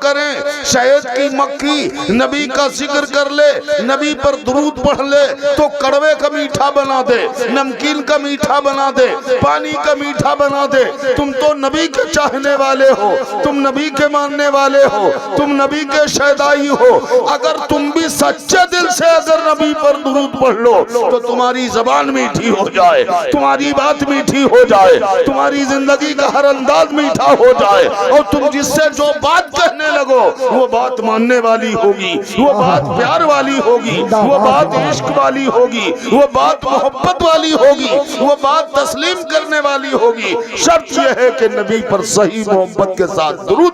करें। शहद की मक्खी नबी का जिक्र कर ले, नबी पर दुरूद पढ़ ले तो कड़वे का मीठा बना दे, नमकीन का मीठा बना दे, पानी का मीठा बना दे। तुम तो नबी के चाहने वाले हो, तुम नबी के मानने वाले हो, तुम नबी के शहदाई हो। अगर तुम भी सच्चे दिल से अगर नबी पर दुरूद पढ़ लो तो तुम्हारी जबान मीठी हो जाए, तुम्हारी बात मीठी हो जाए, तुम्हारी जिंदगी का हर अंदाज मीठा हो जाए, और तुम जिससे जो बात कहने लगो वो बात मानने वाली होगी, वो बात प्यार वाली होगी, वो बात इश्क वाली होगी, वो बात मोहब्बत वाली होगी, वो बात तस्लीम करने वाली होगी। शर्त यह है कि नबी पर सही मोहब्बत के साथ दुरूद।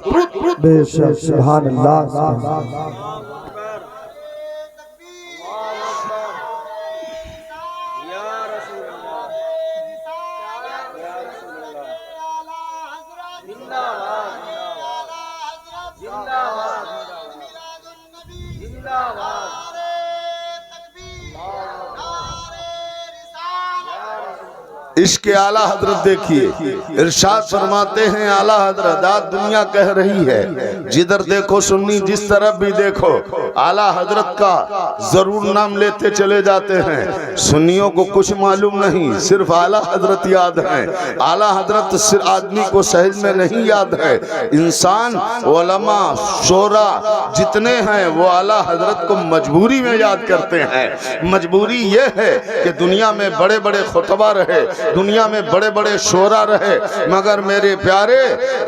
बेशक सुभान अल्लाह। इश्क आला हजरत देखिए, इरशाद फरमाते हैं आला हजरत आज दुनिया कह रही है, जिधर देखो सुन्नी, जिस तरफ भी देखो आला हजरत का जरूर नाम लेते चले जाते हैं। सुन्नियों को कुछ मालूम नहीं, सिर्फ आला हजरत याद है। आला हजरत सिर्फ आदमी को सहज में नहीं याद है, इंसान उलमा शोरा जितने हैं वो आला हजरत को मजबूरी में याद करते हैं। मजबूरी ये है कि दुनिया में बड़े बड़े खुतबा रहे, दुनिया में बड़े बड़े शोरा रहे, मगर मेरे प्यारे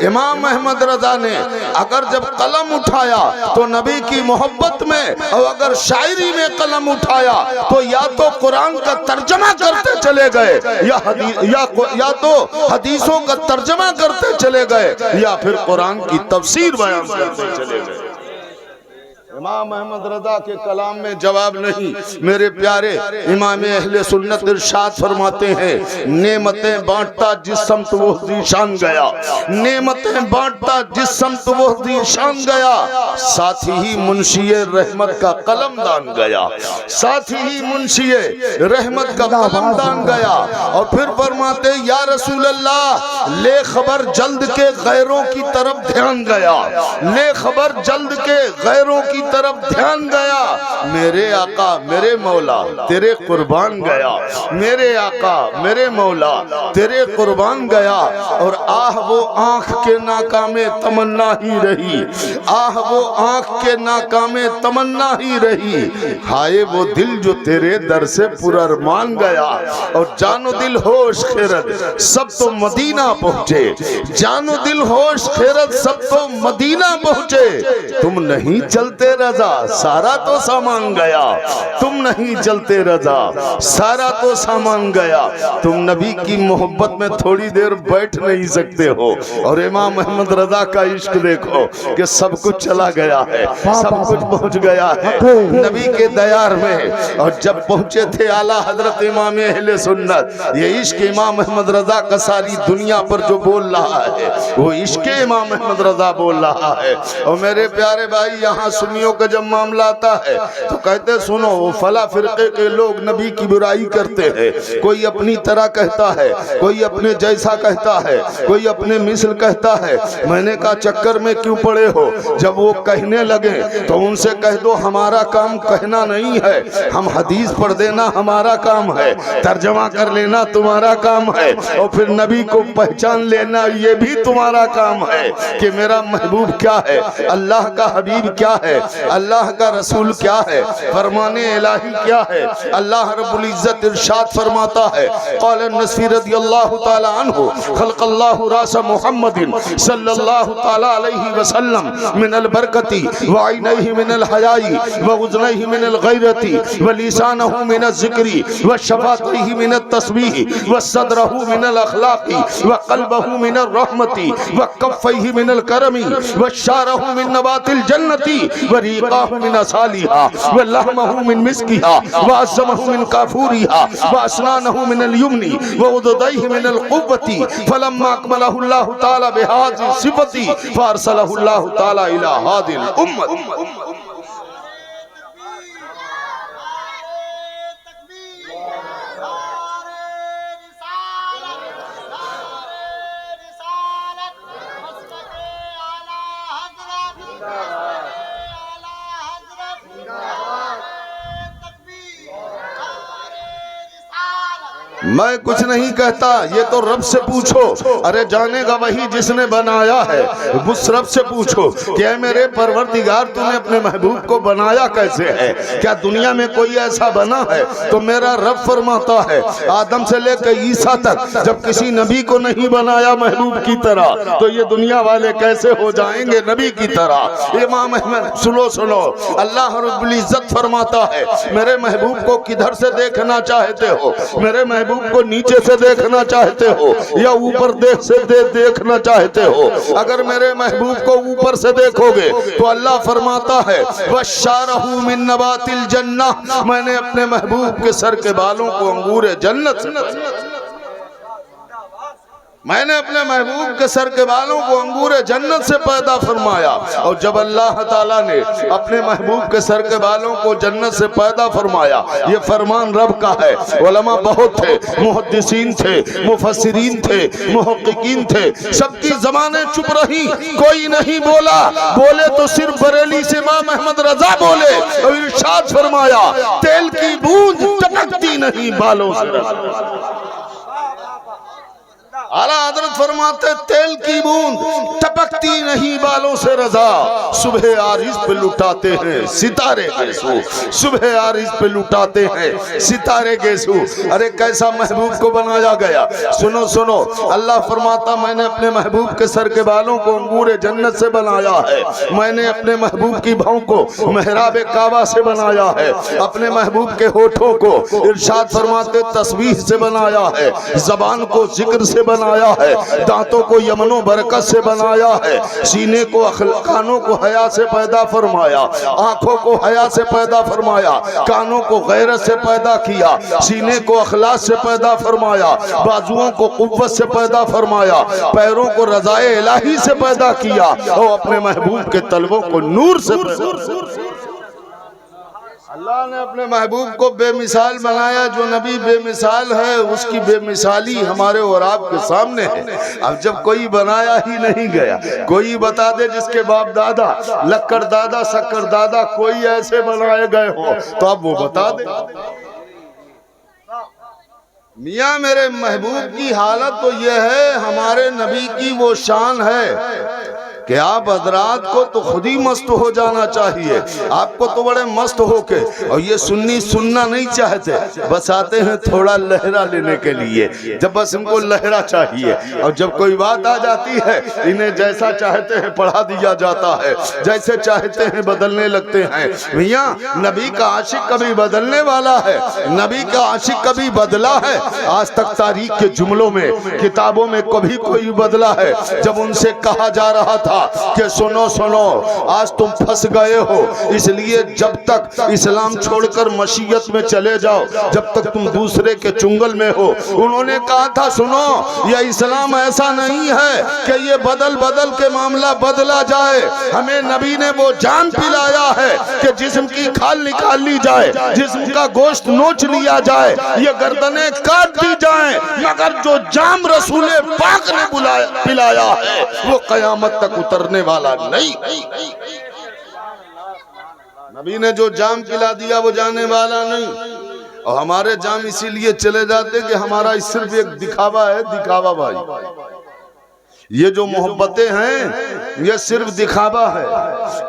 इमाम अहमद रजा ने अगर जब कलम उठाया तो नबी की मोहब्बत में, और अगर शायरी में कलम उठाया तो या तो कुरान का तर्जमा करते चले गए, या तो हदीसों का तर्जमा करते चले गए, या फिर कुरान की तफसीर बयान करते चले गए। इमाम अहमद रजा के कलाम में जवाब नहीं। मेरे प्यारे इमाम अहले सुन्नत इरशाद फरमाते हैं, नेमतें बांटता जिस समत वो ज़ीशान गया, नेमतें बांटता जिस समत वो ज़ीशान गया, साथ ही मुंशिए रहमत का कलम दान गया, साथ ही मुंशिए रहमत का कलम दान गया। और फिर फरमाते या रसूल अल्लाह ले खबर जल्द के गैरों की तरफ ध्यान गया, ले खबर जल्द के गैरों की तरफ ध्यान गया। मेरे आका मेरे मौला तेरे कुर्बान गया, मेरे आका मेरे मौला तेरे कुर्बान गया। और आह वो आंख के नाकामे तमन्ना ही रही, आह वो आंख के नाकामे तमन्ना ही रही, हाय वो दिल जो तेरे दर से पुरअरमान गया। और जानो दिल होश खैरत सब तो मदीना पहुंचे, जानो दिल होश खैरत सब तो मदीना पहुंचे। तुम नहीं चलते रजा सारा तो सामान गया, तुम नहीं चलते रजा सारा तो सामान गया। तुम नबी की मोहब्बत में थोड़ी देर बैठ नहीं सकते हो। और इमाम अहमद रजा का इश्क देखो कि सब कुछ चला गया है, सब कुछ पहुंच गया है नबी के दयार में। और जब पहुंचे थे आला हजरत इमाम अहले सुन्नत, ये इश्क इमाम अहमद रजा का सारी दुनिया पर जो बोल रहा है वो इश्क इमाम अहमद रजा बोल रहा है। और मेरे प्यारे भाई यहाँ सुन्नियों का जब मामला आता है तो कहते सुनो वो फला फिरके के लोग नबी की बुराई करते हैं, कोई अपनी तरह कहता है, कोई अपने जैसा कहता है, कोई अपने मिसल कहता है। मैंने कहा चक्कर में क्यों पड़े हो, जब वो कहने लगे तो उनसे कह दो हमारा काम कहना नहीं है, हम हदीस पढ़ देना हमारा काम है, तर्जमा कर लेना तुम्हारा काम है, और फिर नबी को पहचान लेना ये भी तुम्हारा काम है कि मेरा महबूब क्या है, अल्लाह का हबीब क्या है, अल्लाह का रसूल क्या है, फरमाने इलाही क्या है। अल्लाह रब्बुल इज्जत इरशाद फरमाता है, क़ाल नस्फी रज़ियल्लाहु तआला अन्हु खलक़ल्लाहु रास मुहम्मदिन सल्लल्लाहु तआला अलैहि वसल्लम मिनल बरकती व ऐनैहि मिनल हयाई व उज़नैहि मिनल गैरती व लिसानहु मिनल ज़िक्री व शफ़ातैहि मिनत तस्बीह व सदरहु मिनल अखलाक़ी व क़ल्बहु मिनर रहमती व कफ़ैहि मिनल करमी व शारहु मिन नबातिल जन्नती व रीक़ाहु मिन असालिहा व लहमहु मिन मिस्किहा व अज़महु मिन काफूरिहा व असनानहु मिनल युमनी व उददैहि मिनल क़ुव्वती फलम्मा अकमलहु अल्लाहु तआला बिहाज़ि सिफ़ती फ़अरसलहु अल्लाहु तआला इला हादिल उम्मत। मैं कुछ नहीं कहता, ये तो रब से पूछो। अरे जानेगा वही जिसने बनाया है। उस रब से पूछो कि ऐ मेरे परवरदिगार तूने अपने महबूब को बनाया कैसे है? क्या दुनिया में कोई ऐसा बना है? तो मेरा रब फरमाता है आदम से लेकर ईसा तक जब किसी नबी को नहीं बनाया महबूब की तरह, तो ये दुनिया वाले कैसे हो जाएंगे नबी की तरह? इमाम अहमद सुनो सुनो, अल्लाह रब्बुल इज्जत फरमाता है मेरे महबूब को किधर से देखना चाहते हो? मेरे महबूब को नीचे से देखना चाहते हो या ऊपर देखना चाहते हो? अगर मेरे महबूब को ऊपर से देखोगे तो अल्लाह फरमाता है वशारहू मिन नबातिल जन्नह, मैंने अपने महबूब के सर के बालों को अंगूर जन्नत मैंने अपने महबूब के सर के बालों को अंगूर जन्नत से पैदा फरमाया। और जब अल्लाह ताला ने अपने महबूब के सर के बालों को जन्नत से पैदा फरमाया, ये फरमान रब का है। उलमा बहुत थे, मुहद्दिसीन थे, मुफस्सिरीन थे, मुहक्किकीन थे, सबकी ज़बानें चुप रही, कोई नहीं बोला। बोले तो सिर्फ बरेली से इमाम अहमद रजा बोले और इरशाद फरमाया तेल की बूंद टपकती नहीं बालों से। आला हजरत फरमाते तेल की बूंद टपकती नहीं बालों से रजा। सुबह आरिज़ पे लुटाते हैं सितारे गेसू, सुबह आरिज़ पे लुटाते हैं सितारे गेसू। अरे कैसा महबूब को बनाया गया। सुनो सुनो, अल्लाह फरमाता मैंने अपने महबूब के सर के बालों को अंगूर जन्नत से बनाया है। मैंने अपने महबूब की भौं को मेहराब काबा से बनाया है। अपने महबूब के होठों को इरशाद फरमाते तस्बीह से बनाया है। जबान को जिक्र से बनाया है। दांतों को यमनो बरकत से बनाया है। सीने को कानों को हया से पैदा फरमाया, आंखों को हया से पैदा फरमाया, कानों को गैरत से पैदा किया, सीने को अखलास से पैदा फरमाया, बाजुओं को कुव्वत से पैदा फरमाया, पैरों को रज़ाए इलाही से पैदा किया और अपने महबूब के तलवों को नूर से अल्लाह ने अपने महबूब को बेमिसाल बनाया। जो नबी बेमिसाल है उसकी बेमिसाली हमारे और आपके सामने है। अब जब कोई बनाया ही नहीं गया, कोई बता दे जिसके बाप दादा लक्कड़ दादा शक्कर दादा कोई ऐसे बनाए गए हो तो अब वो बता दे। मियाँ मेरे महबूब की हालत तो यह है, हमारे नबी की वो शान है कि आप हजरात को तो खुद ही मस्त हो जाना चाहिए। आपको तो बड़े मस्त होके, और ये सुन्नी सुनना नहीं चाहते, बस आते हैं थोड़ा लहरा लेने के लिए। जब बस इनको लहरा चाहिए और जब कोई बात आ जाती है इन्हें जैसा चाहते हैं पढ़ा दिया जाता है, जैसे चाहते हैं बदलने लगते हैं। भैया नबी का आशिक कभी बदलने वाला है? नबी का आशिक कभी बदला है? आज तक तारीख के जुमलों में किताबों में कभी कोई बदला है? जब उनसे कहा जा रहा था कि सुनो सुनो आज तुम फंस गए हो, इसलिए जब तक इस्लाम छोड़कर मशीयत में चले जाओ, जब तक तुम दूसरे के चुंगल में हो। उन्होंने कहा था सुनो यह इस्लाम ऐसा नहीं है कि ये बदल बदल के मामला बदला जाए। हमें नबी ने वो जान पिलाया है कि जिस्म की खाल निकाल ली जाए, जिस्म का गोश्त नोच लिया जाए, ये गर्दनें काट दी जाए, मगर जो जाम रसूले पाक ने पिलाया है वो कयामत तक उतरने वाला नहीं। नबी ने जो जाम पिला दिया वो जाने वाला नहीं। और हमारे जाम इसीलिए चले जाते कि हमारा सिर्फ एक दिखावा है, दिखावा भाई। ये जो मोहब्बतें हैं ये सिर्फ दिखावा है।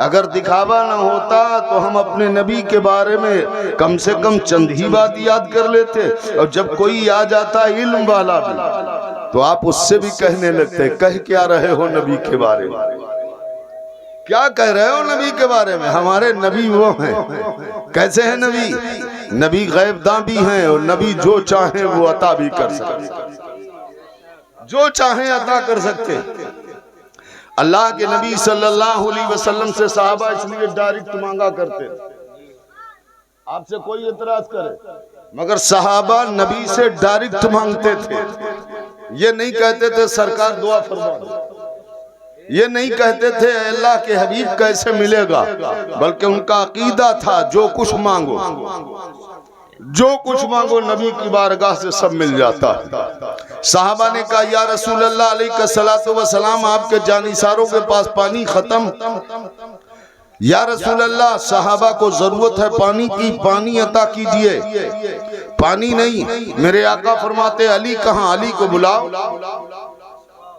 अगर दिखावा ना होता तो हम अपने नबी के बारे में कम से कम चंद ही बात याद कर लेते। और जब कोई आ जाता इल्म वाला भी तो आप उससे भी कहने लगते कह क्या रहे हो नबी के बारे में, क्या कह रहे हो नबी के बारे में। हमारे नबी वो हैं। कैसे हैं नबी? नबी गैबदां भी हैं और नबी जो चाहे वो अता भी कर सकते, जो चाहे अता कर सकते। अल्लाह के नबी सल्लल्लाहु अलैहि वसल्लम से सहाबा इसलिए डायरेक्ट मांगा करते, आपसे कोई एतराज करे, मगर सहाबा नबी से डायरेक्ट मांगते थे। ये नहीं कहते थे सरकार दुआ फरमा दो, ये नहीं कहते थे अल्लाह के हबीब कैसे मिलेगा, बल्कि उनका अकीदा था जो कुछ मांगो जो कुछ मांगो नबी की बारगाह से सब मिल जाता है। साहबा ने कहा या रसूल अल्लाह अलैहिस्सलातु वस्सलाम, आपके जानिसारों के पास पानी खत्म। या रसूल अल्लाह, साहबा को जरूरत है पानी की, पानी अता कीजिए। पानी नहीं। मेरे आका फरमाते अली कहाँ, अली को बुलाओ।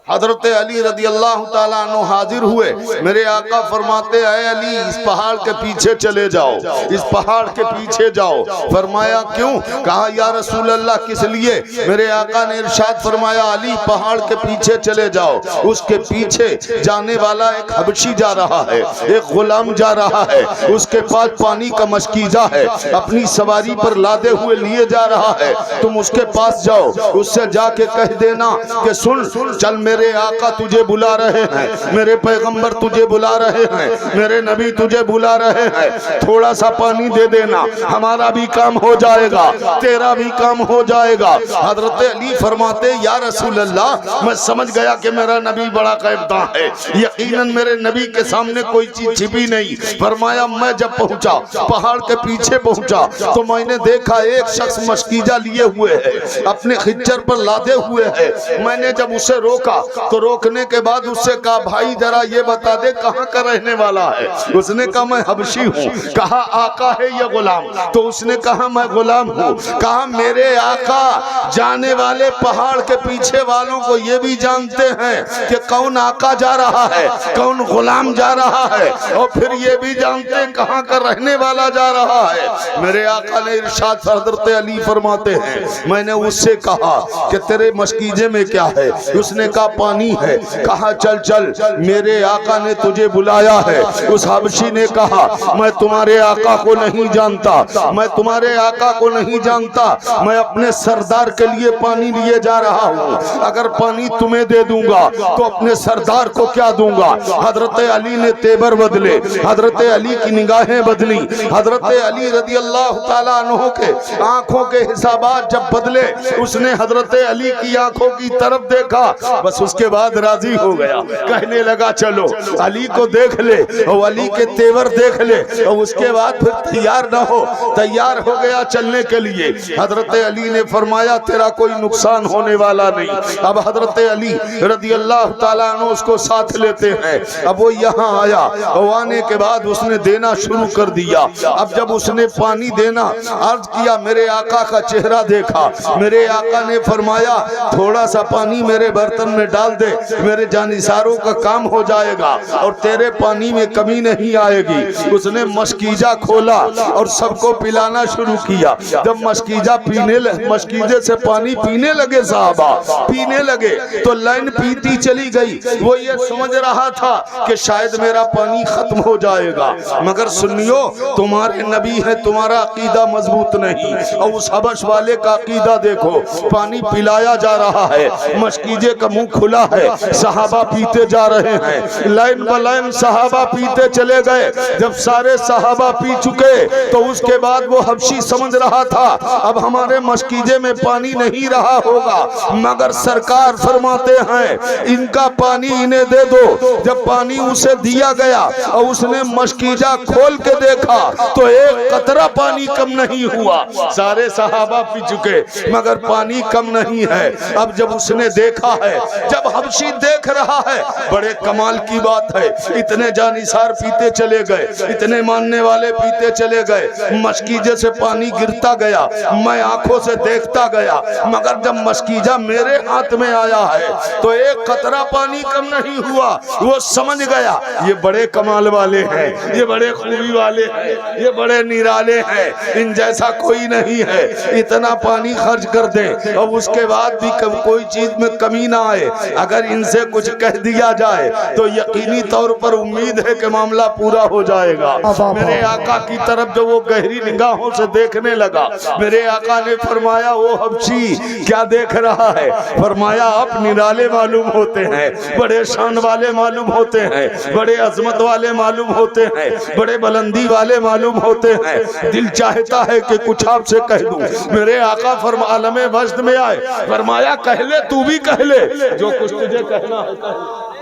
हजरत अली रदी अल्लाह ताला अन्हु हाजिर हुए। मेरे आका फरमाते है अली इस पहाड़ के पीछे चले जाओ, इस पहाड़ के पीछे जाओ। फरमाया क्यों? कहा या रसूल अल्लाह किस लिए? मेरे आका ने इरशाद फरमाया अली पहाड़ के पीछे चले जाओ, उसके पीछे जाने वाला एक हबशी जा रहा है, एक गुलाम जा रहा है, उसके पास पानी का मशकीजा है, अपनी सवारी पर लादे हुए लिए जा रहा है। तुम उसके पास जाओ, उससे जाके कह देना कि सुन चल मेरे आका तुझे बुला रहे हैं, मेरे पैगंबर तुझे बुला रहे हैं, मेरे नबी तुझे बुला रहे हैं, थोड़ा सा पानी दे देना, हमारा भी काम हो जाएगा, तेरा भी काम हो जाएगा। हजरत अली फरमाते या रसूल अल्लाह, मैं समझ गया कि मेरा नबी बड़ा क़ैबदां है, यकीनन मेरे नबी के सामने कोई चीज छिपी नहीं। फरमाया मैं जब पहुंचा, पहाड़ के पीछे पहुंचा, तो मैंने देखा एक शख्स मशकीजा लिए हुए है, अपने खिच्चर पर लादे हुए है। मैंने जब उसे रोका तो रोकने के बाद उससे कहा भाई जरा ये बता दे कहाँ का रहने वाला है? उसने कहा मैं हबशी हूँ। कहा आका है ये गुलाम? तो उसने कहा मैं गुलाम हूँ। कहा मेरे आका जाने वाले पहाड़ के पीछे वालों को ये भी जानते हैं कि कौन आका जा रहा है, कौन गुलाम जा रहा है, और फिर ये भी जानते हैं कहाँ का रहने वाला जा रहा है। मेरे आका ने इरशाद हजरत अली फरमाते हैं मैंने उससे कहा कि तेरे मशकीजे में क्या है? उसने कहा पानी है। कहा चल चल मेरे आका ने तुझे बुलाया है। उस हबशी ने कहा मैं तुम्हारे आका को नहीं जानता, मैं तुम्हारे आका को नहीं जानता, मैं अपने सरदार के लिए पानी लिए जा रहा हूँ। अगर पानी तुम्हें दे दूंगा तो अपने सरदार को क्या दूंगा? हजरत अली ने तेवर बदले, हजरत अली की निगाहें बदली। हजरत अली रदी अल्लाह ताला अन्हु के आंखों के हिसाबात जब बदले, उसने हजरत अली की आंखों की तरफ देखा, बस उसके बाद राजी हो गया। कहने लगा चलो अली को देख ले और अली के तेवर देख ले, और उसके बाद फिर तैयार न हो, तैयार हो गया चलने के लिए। हजरत अली ने फरमाया तेरा कोई नुकसान होने वाला नहीं। अब हजरत अली रदी अल्लाह ताला अन्हु उसको साथ लेते हैं। अब वो यहाँ आया और आने के बाद उसने देना शुरू कर दिया। अब जब उसने पानी देना अर्ज किया, मेरे आका का चेहरा देखा। मेरे आका ने फरमाया थोड़ा सा पानी मेरे बर्तन में डाल दे, मेरे जानिसारों का काम हो जाएगा और तेरे पानी में कमी नहीं आएगी। उसने मशकीजा खोला और सबको पिलाना शुरू किया। जब मशकीजे से पानी पीने लगे, साहबा पीने लगे, तो लाइन पीती चली गई। वो ये समझ रहा था कि शायद मेरा पानी खत्म हो जाएगा, मगर सुनियो तुम्हारे नबी है, तुम्हारा अकीदा मजबूत नहीं। और उस हबश वाले का अकीदा देखो, पानी पिलाया जा रहा है, मशकीजे का मुंह खुला है, सहाबा पीते जा रहे हैं, लाइन ब लाइन सहाबा पीते चले गए। जब सारे सहाबा पी चुके तो उसके बाद वो हबशी समझ रहा था अब हमारे मशकीजे में पानी नहीं रहा होगा, मगर सरकार फरमाते हैं इनका पानी इन्हें दे दो। जब पानी उसे दिया गया और उसने मशकीजा खोल के देखा तो एक कतरा पानी कम नहीं हुआ। सारे सहाबा पी चुके मगर पानी कम नहीं है। अब जब उसने देखा है, जब हबशी देख रहा है, बड़े कमाल की बात है, इतने जानिसार पीते चले गए, इतने मानने वाले पीते चले गए, मशकीजे से पानी गिरता गया, मैं आंखों से देखता गया, मगर जब मशकीजा मेरे हाथ में आया है तो एक कतरा पानी कम नहीं हुआ। वो समझ गया ये बड़े कमाल वाले हैं, ये बड़े खूबी वाले हैं, ये बड़े निराले हैं, इन जैसा कोई नहीं है। इतना पानी खर्च कर दे और उसके बाद भी कोई चीज में कमी ना आए। अगर इनसे कुछ कह दिया जाए तो यकीनी तौर पर उम्मीद है कि मामला पूरा हो जाएगा। मेरे आका की तरफ जो वो गहरी निगाहों से देखने लगा, मेरे आका ने फरमाया वो हबशी क्या देख रहा है? फरमाया आप निराले मालूम होते हैं, बड़े शान वाले मालूम होते हैं, बड़े अजमत वाले मालूम होते हैं, बड़े बुलंदी वाले मालूम होते हैं। दिल चाहता है कि कुछ आपसे कह दूं। मेरे आका आलमे वजद में आए, फरमाया कह ले, तू भी कह ले, जो कुछ तुझे कहना है कह ले।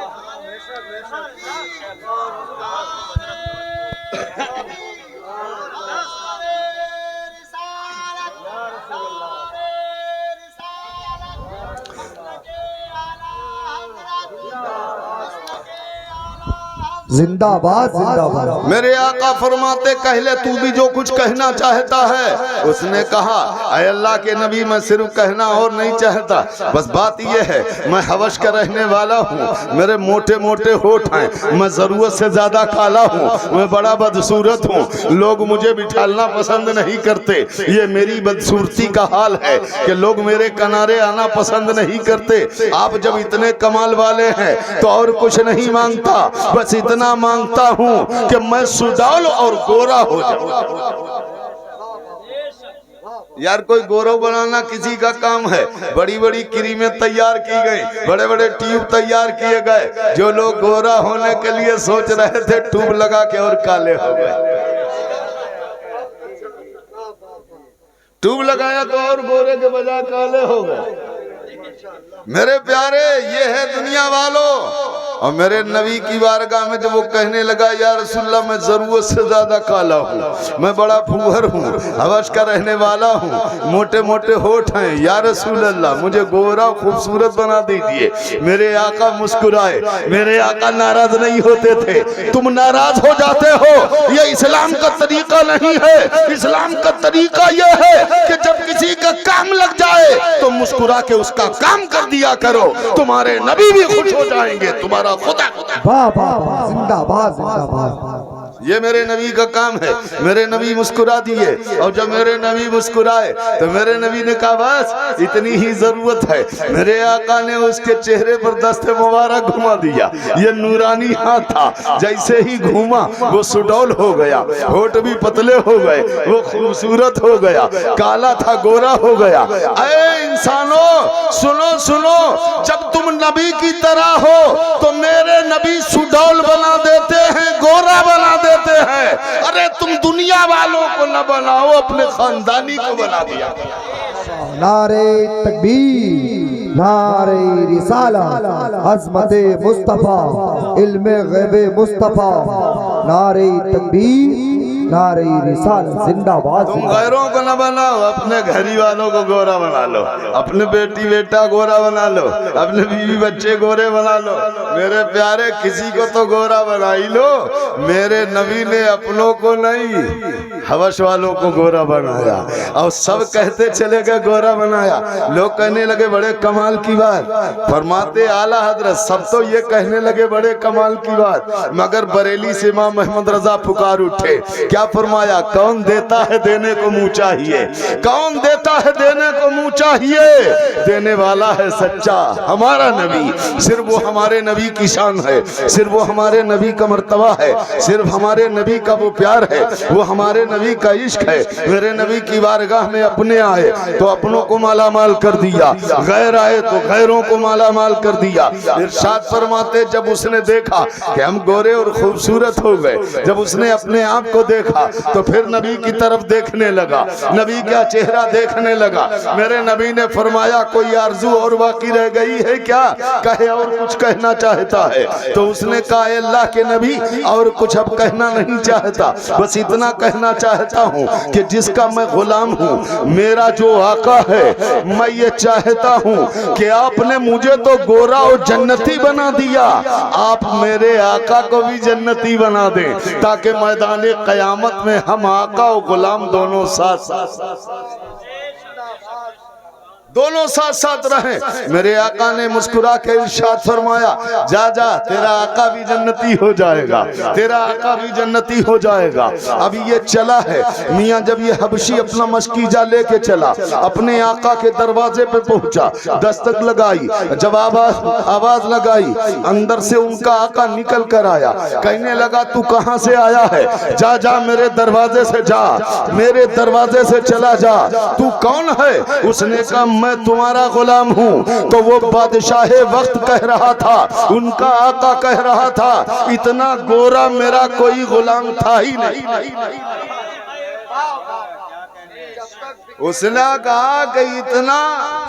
जिंदाबाद जिंदाबाद। मेरे आका फरमाते कहले तू भी जो कुछ कहना चाहता है। उसने कहा अय अल्लाह के नबी मैं सिर्फ कहना और नहीं चाहता, बस बात यह है मैं हवश का रहने वाला हूँ, मेरे मोटे मोटे होठ हैं, मैं जरूरत से ज्यादा काला हूँ, मैं बड़ा बदसूरत हूँ, लोग मुझे बिठालना पसंद नहीं करते। ये मेरी बदसूरती का हाल है कि लोग मेरे किनारे आना पसंद नहीं करते। आप जब इतने कमाल वाले हैं तो और कुछ नहीं मांगता, बस इतना मांगता हूँ कि मैं सुडौल और गोरा हो जाऊं। यार कोई गौरव बनाना किसी का काम है। बड़ी बड़ी क्रीमें तैयार की गई, बड़े बड़े ट्यूब तैयार किए गए। जो लोग गोरा होने के लिए सोच रहे थे ट्यूब लगा के और काले हो गए। ट्यूब लगाया तो और गोरे के बजाय काले हो गए। मेरे प्यारे ये है दुनिया वालों। और मेरे नबी की बारगाह में जब वो कहने लगा या रसूलल्लाह मैं जरूरत से ज्यादा काला हूँ, मैं बड़ा फूहर हूँ, हवश का रहने वाला हूँ, मोटे मोटे होठ हैं, या रसूलल्लाह मुझे गोरा खूबसूरत बना दीजिए। मेरे आका मुस्कुराए। मेरे आका नाराज नहीं होते थे। तुम नाराज हो जाते हो, ये इस्लाम का तरीका नहीं है। इस्लाम का तरीका यह है कि जब किसी का काम लग जाए तो मुस्कुरा के उसका काम कर दिया करो, तुम्हारे नबी भी खुश हो जाएंगे, तुम्हारा खुदा। वाह वाह वाह, जिंदाबाद जिंदाबाद। ये मेरे नबी का काम है। मेरे नबी मुस्कुरा दिए, और जब मेरे नबी मुस्कुराए तो मेरे नबी ने कहा बस इतनी ही जरूरत है। मेरे आका ने उसके चेहरे पर दस्ते मुबारक घुमा दिया। ये नूरानी हाथ था, जैसे ही घूमा वो सुडौल हो गया, होठ भी पतले हो गए, वो खूबसूरत हो गया, काला था गोरा हो गया। अरे इंसानों सुनो सुनो, जब तुम नबी की तरह हो तो मेरे नबी सुडौल बना देते हैं, गोरा बना देते हैं। अरे तुम दुनिया वालों को न बनाओ, अपने खानदानी को बना दिया। नारे तकबीर, नारे रिसालत, अज़मते मुस्तफा, इल्मे गैबे मुस्तफा, नारे तकबीर, नारे रिसालत, जिंदाबाद। तुम गैरों को न बनाओ, अपने घरी वालों को गोरा बना लो, अपने बेटी बेटा गोरा बना लो, अपने बीवी बच्चे गोरे बना लो। मेरे प्यारे किसी को तो गोरा बना ही लो। मेरे नबी ने अपनों को नहीं, हवश वालों को गोरा बनाया, और सब कहते चले गए गोरा बनाया। लोग कहने लगे बड़े कमाल की बात। फरमाते आला हजरत सब तो ये कहने लगे बड़े कमाल की बात, मगर बरेली से इमाम अहमद रजा पुकार उठे। क्या फरमाया? कौन देता है देने को मुंह चाहिए, कौन देता है देने को मुंह चाहिए, देने वाला है सच्चा हमारा नबी। सिर्फ वो हमारे नबी की शान है, सिर्फ वो हमारे नबी का मर्तबा है, सिर्फ हमारे नबी का वो प्यार है, वो हमारे नबी का इश्क है। मेरे नबी की बारगाह में अपने आए तो अपनों को माला माल कर दिया, गैर आए तो गैरों को माला माल कर दिया। इरशाद फरमाते जब उसने देखा कि हम गोरे और खूबसूरत हो गए, जब उसने अपने आप को देखा तो फिर नबी की तरफ देखने लगा, नबी का चेहरा देखने लगा। मेरे नबी ने फरमाया कोई आरजू और बाकी रह गई है क्या? कहे और कुछ कहना चाहता है। तो उसने कहा अल्लाह के नबी और कुछ अब कहना नहीं चाहता, बस इतना कहना चाहता हूँ कि जिसका मैं गुलाम हूँ, मेरा जो आका है, मैं ये चाहता हूँ कि आपने मुझे तो गोरा और जन्नती बना दिया, आप मेरे आका को भी जन्नती बना दें, ताकि मैदान कयामत में हम आका और गुलाम दोनों दोनों साथ साथ रहे। मेरे आका ने मुस्कुरा के इरशाद फरमाया जा जा, तेरा आका भी जन्नती हो जाएगा, तेरा आका भी जन्नती हो जाएगा। अभी ये चला है मियाँ, जब ये हबशी अपना मशकीजा लेके चला, अपने आका के दरवाजे पे पहुंचा, दस्तक लगाई, जब आवाज लगाई, अंदर से उनका आका निकल कर आया। कहने लगा तू कहां से आया है? जा जा मेरे दरवाजे से जा, मेरे दरवाजे से चला जा। तू कौन है? उसने कहा मैं तुम्हारा गुलाम हूँ। तो वो बादशाह वक्त कह रहा था, उनका आका कह रहा था, इतना गोरा मेरा कोई गुलाम था ही नहीं। उसने कहा कि इतना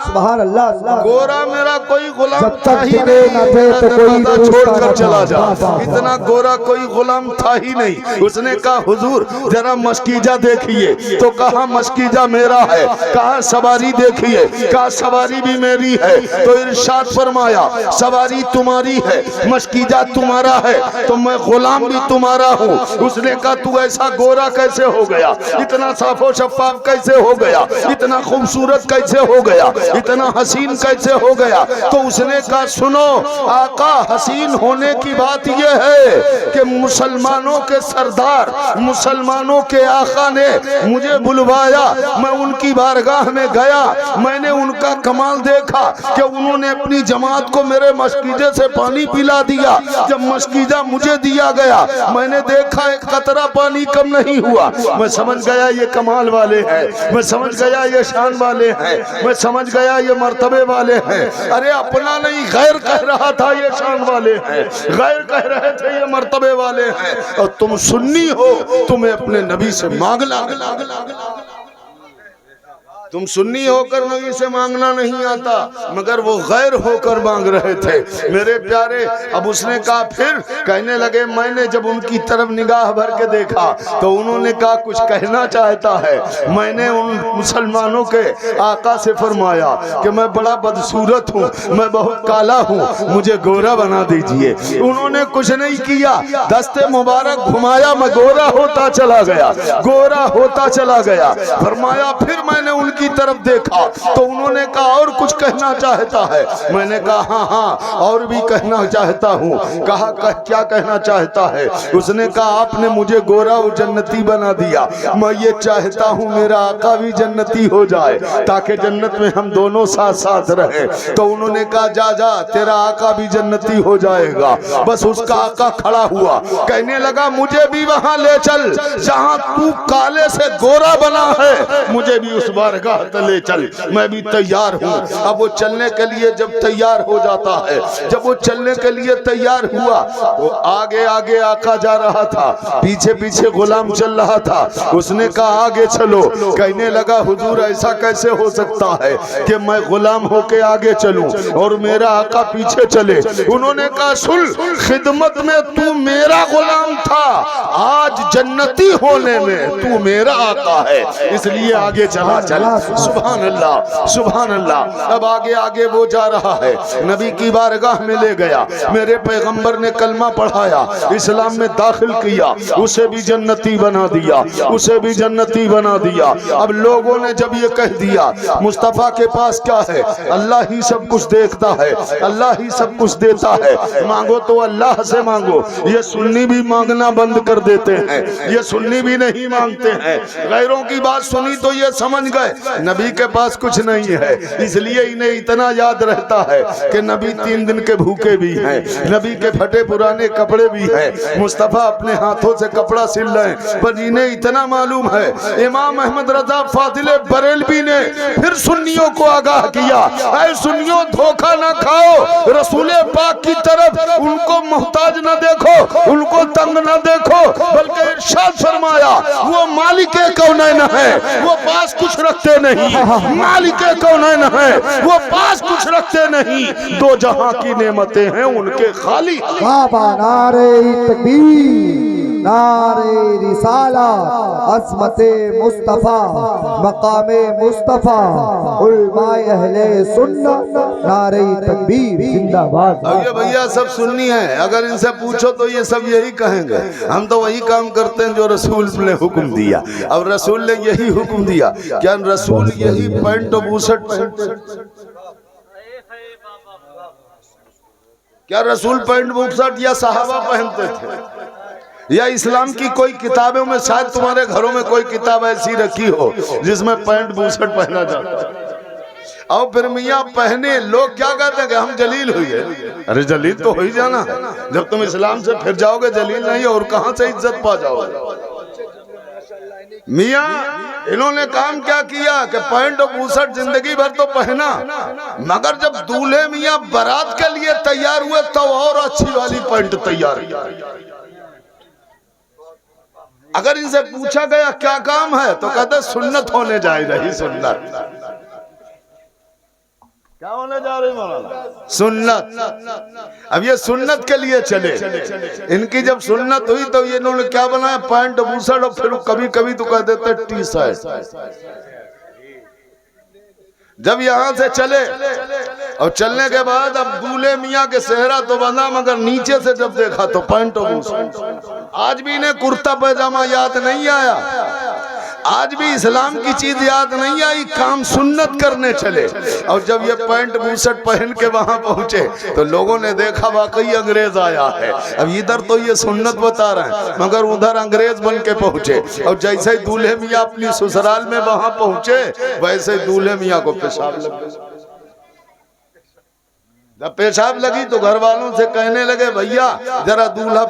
सुभान अल्लाह, गोरा मेरा कोई गुलाम जब था तक ही टिके नहीं, न थे तो कोई दरवाजा दोस्त छोड़कर न चला था। जा। वाह, वाह, इतना गोरा कोई गुलाम था ही नहीं। उसने कहा हुजूर जरा मस्कीजा देखिए, तो कहा मस्कीजा मेरा है, कहा सवारी देखिए, कहा सवारी भी मेरी है, तो इरशाद फरमाया सवारी तुम्हारी है, मस्कीजा तुम्हारा है, तो मैं गुलाम भी तुम्हारा हूँ। उसने कहा तू ऐसा गोरा कैसे हो गया, इतना साफो शफाफ कैसे हो गया, इतना खूबसूरत कैसे हो गया, इतना हसीन कैसे हो गया। तो उसने कहा सुनो आका, हसीन होने की बात यह है कि मुसलमानों के सरदार, मुसलमानों के आका ने मुझे बुलवाया, मैं उनकी बारगाह में गया, मैंने उनका कमाल देखा कि उन्होंने अपनी जमात को मेरे मस्कीजे से पानी पिला दिया। जब मस्कीजा मुझे दिया गया, मैंने देखा एक कतरा पानी कम नहीं हुआ। मैं समझ गया ये कमाल वाले हैं, मैं समझ गया ये शान वाले हैं, मैं समझ गया ये मर्तबे वाले हैं। अरे अपना नहीं गैर कह रहा था ये शान वाले हैं, गैर कह रहे थे ये मर्तबे वाले हैं। और तुम सुन्नी हो, तुम्हें अपने नबी से मांगना, तुम सुन्नी होकर नबी से मांगना नहीं आता, मगर वो गैर होकर मांग रहे थे मेरे प्यारे। अब उसने कहा, फिर कहने लगे मैंने जब उनकी तरफ निगाह भर के देखा तो उन्होंने कहा कुछ कहना चाहता है। मैंने उन मुसलमानों के आका से फरमाया कि मैं बड़ा बदसूरत हूँ, मैं बहुत काला हूँ, मुझे गोरा बना दीजिए। उन्होंने कुछ नहीं किया, दस्ते मुबारक घुमाया, मैं गोरा होता चला गया, गोरा होता चला गया। फरमाया फिर मैंने उनकी तरफ देखा तो उन्होंने कहा और कुछ कहना चाहता है। मैंने कहा हाँ हाँ और भी कहना चाहता हूँ। कहा क्या कहना चाहता है? उसने कहा आपने मुझे गोरा और जन्नती बना दिया, मैं ये चाहता हूँ मेरा आका भी जन्नती हो जाए ताकि जन्नत में हम दोनों साथ साथ रहे। तो उन्होंने कहा जा जा तेरा आका भी जन्नती हो जाएगा। बस उसका आका खड़ा हुआ, कहने लगा मुझे भी वहां ले चल जहां तू काले से गोरा बना है, मुझे भी उस बारगाह ले चल, मैं भी तैयार हूँ। अब वो चलने के लिए जब तैयार हो जाता है, जब वो चलने के लिए तैयार हुआ तो आगे आगे आका जा रहा था, पीछे पीछे गुलाम चल रहा था। उसने कहा आगे चलो, कहने लगा हुजूर ऐसा कैसे हो सकता है कि मैं गुलाम होके आगे चलूं और मेरा आका पीछे चले। उन्होंने कहा सुन, खिदमत में तू मेरा गुलाम था, आज जन्नती होने में तू मेरा आका है, इसलिए आगे चला चल। सुभान अल्लाह, सुभान अल्लाह। अब आगे आगे वो जा रहा है, नबी की बारगाह में ले गया, मेरे पैगंबर ने कलमा पढ़ाया, इस्लाम में दाखिल किया, उसे भी जन्नती बना दिया, उसे भी जन्नती बना दिया। अब लोगों ने जब ये कह दिया मुस्तफा के पास क्या है, अल्लाह ही सब कुछ देखता है, अल्लाह ही सब कुछ देता है, मांगो तो अल्लाह से मांगो। ये सुन्नी भी मांगना बंद कर देते हैं, ये सुन्नी भी नहीं मांगते हैं। गैरों की बात सुनी तो ये समझ गए नबी के पास कुछ नहीं है, इसलिए इन्हें इतना याद रहता है कि नबी 3 दिन के भूखे भी हैं, नबी के फटे पुराने कपड़े भी हैं, मुस्तफा अपने हाथों से कपड़ा सिल रहे हैं, पर इन्हें इतना मालूम है। इमाम अहमद रजा फादिले बरेलवी ने फिर सुन्नियों को आगाह किया, ऐ सुन्नियों धोखा ना खाओ, रसूल पाक की तरफ उनको मोहताज ना देखो, उनको तंग ना देखो, बल्कि इरशाद फरमाया वो मालिक कौनैन है, वो पास कुछ रखते नहीं, मालिक कौनैन है, वो पास कुछ रखते नहीं, दो जहां की नेमतें हैं उनके खाली। बाबा नारे तकबीर, नारे रिसाला, अज़मते मुस्तफा, मकामे मुस्तफा, उलमाए अहले सुन्नत, नारे तकबीर जिंदाबाद। अब ये भैया सब सुन्नी है, अगर इनसे पूछो तो ये सब यही कहेंगे, हम तो वही काम करते हैं जो रसूल ने हुक्म दिया। अब रसूल ने यही हुक्म दिया, क्या रसूल यही पैंट और बूशर्ट पहनते? क्या रसूल पैंट बूशर्ट या सहाबा पहनते थे? या इस्लाम की कोई किताबों में, शायद तुम्हारे घरों में कोई किताब ऐसी रखी हो जिसमें पैंट बूशर्ट पहना जाता है? और फिर मियाँ पहने लोग क्या कहते हैं कि हम जलील हुई है। अरे जलील तो हो ही जाना है, जब तुम इस्लाम से फिर जाओगे जलील नहीं, और कहां से इज्जत पा जाओगे? मियाँ इन्होंने काम क्या किया कि पैंट और बूशर्ट जिंदगी भर तो पहना, मगर जब दूल्हे मियाँ बारात के लिए तैयार हुए तो और अच्छी वाली पैंट तैयार की। अगर इनसे पूछा गया क्या काम है तो कहते सुन्नत होने जा रही, सुन्नत। क्या होने जा रही मौलाना? सुन्नत। अब ये सुन्नत के लिए चले। इनकी जब सुन्नत हुई तो ये इन्होंने क्या बनाया, पैंट बूशर्ट और फिर कभी कभी तो कह देते टी शर्ट। जब यहाँ से चले और चलने के बाद अब दूल्हे मियाँ के सेहरा तो बंधा, मगर नीचे से जब देखा तो पैंट और बूशर्ट। आज भी इन्हें कुर्ता पैजामा याद नहीं आया, आज भी इस्लाम की चीज याद नहीं आई, काम सुन्नत करने चले। और जब ये पैंट बूशर्ट पहन के वहां पहुंचे तो लोगों ने देखा वाकई अंग्रेज आया है। अब इधर तो ये सुन्नत बता रहे हैं मगर उधर अंग्रेज बन के पहुंचे। और जैसे ही दूल्हे मियाँ अपनी ससुराल में वहां पहुंचे वैसे दूल्हे मियाँ को पेशाब लग गया। जब पेशाब लगी तो घर वालों से कहने लगे भैया जरा दूल्हा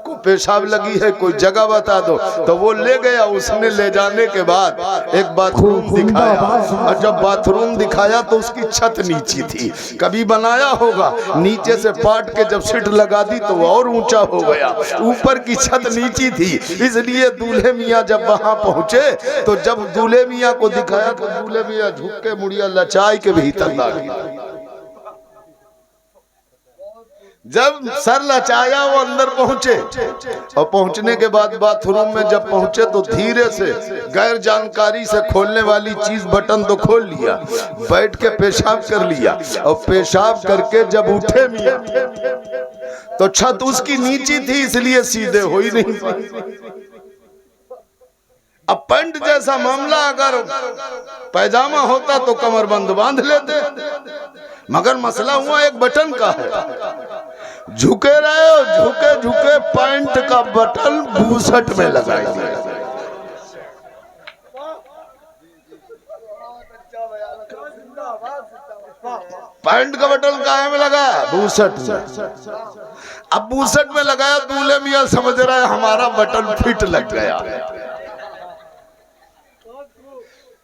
को पेशाब लगी है, कोई जगह बता दो। तो वो ले गया, उसने ले जाने के बाद एक बाथरूम दिखाया। और जब बाथरूम दिखाया तो उसकी छत नीची थी, कभी बनाया होगा, नीचे से पाट के जब सीट लगा दी तो वो और ऊंचा हो गया, ऊपर की छत नीची थी। इसलिए दूल्हे मियाँ जब वहां पहुंचे तो जब दूल्हे मियाँ को दिखाया तो दूल्हे मियाँ झुक के मुड़िया लचाई के भीतर दाखिल। जब सर लचाया वो अंदर पहुंचे और पहुंचने के बाद बाथरूम में जब पहुंचे तो धीरे से गैर जानकारी से खोलने वाली चीज बटन तो खोल लिया, बैठ के पेशाब कर लिया। और पेशाब करके जब उठे मियां तो छत उसकी नीची थी इसलिए सीधे हो ही नहीं पाए। अब पैंट जैसा मामला अगर पैजामा होता तो कमरबंद बांध लेते, मगर मसला हुआ एक बटन का है। झुके रहे हो, झुके झुके पैंट का बटन बूशर्ट में लगाई दिया। पैंट का बटन कहाँ में लगा? बूशर्ट में। अब बूशर्ट में लगाया, दूल्हे मियां समझ रहा है हमारा बटन फिट लग गया।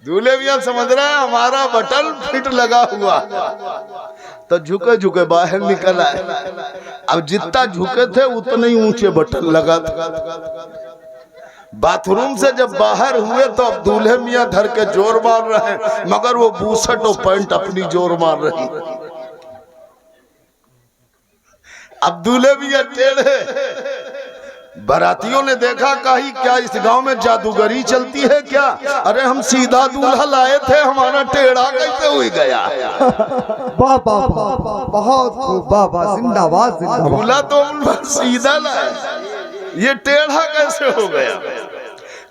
दूल्हे मियां समझ रहा है हमारा बटन फिट लगा हुआ, तो झुके झुके बाहर निकल आए। अब जितना झुके थे उतने ही ऊंचे बटन लगा था। बाथरूम से जब बाहर हुए तो अब दूल्हे मियां धर के जोर मार रहे हैं, मगर वो बूशर्ट और पैंट अपनी जोर मार रही। अब दूल्हे मियां टेढ़े। बारातियों ने देखा कही क्या इस गांव में जादूगरी चलती है क्या? अरे हम सीधा दूल्हा लाए थे, हमारा टेढ़ा कैसे हो गया? बाबा बहुत खूब बाबा, जिंदाबाद जिंदाबाद। दूल्हा तो सीधा लाए, ये टेढ़ा कैसे हो गया?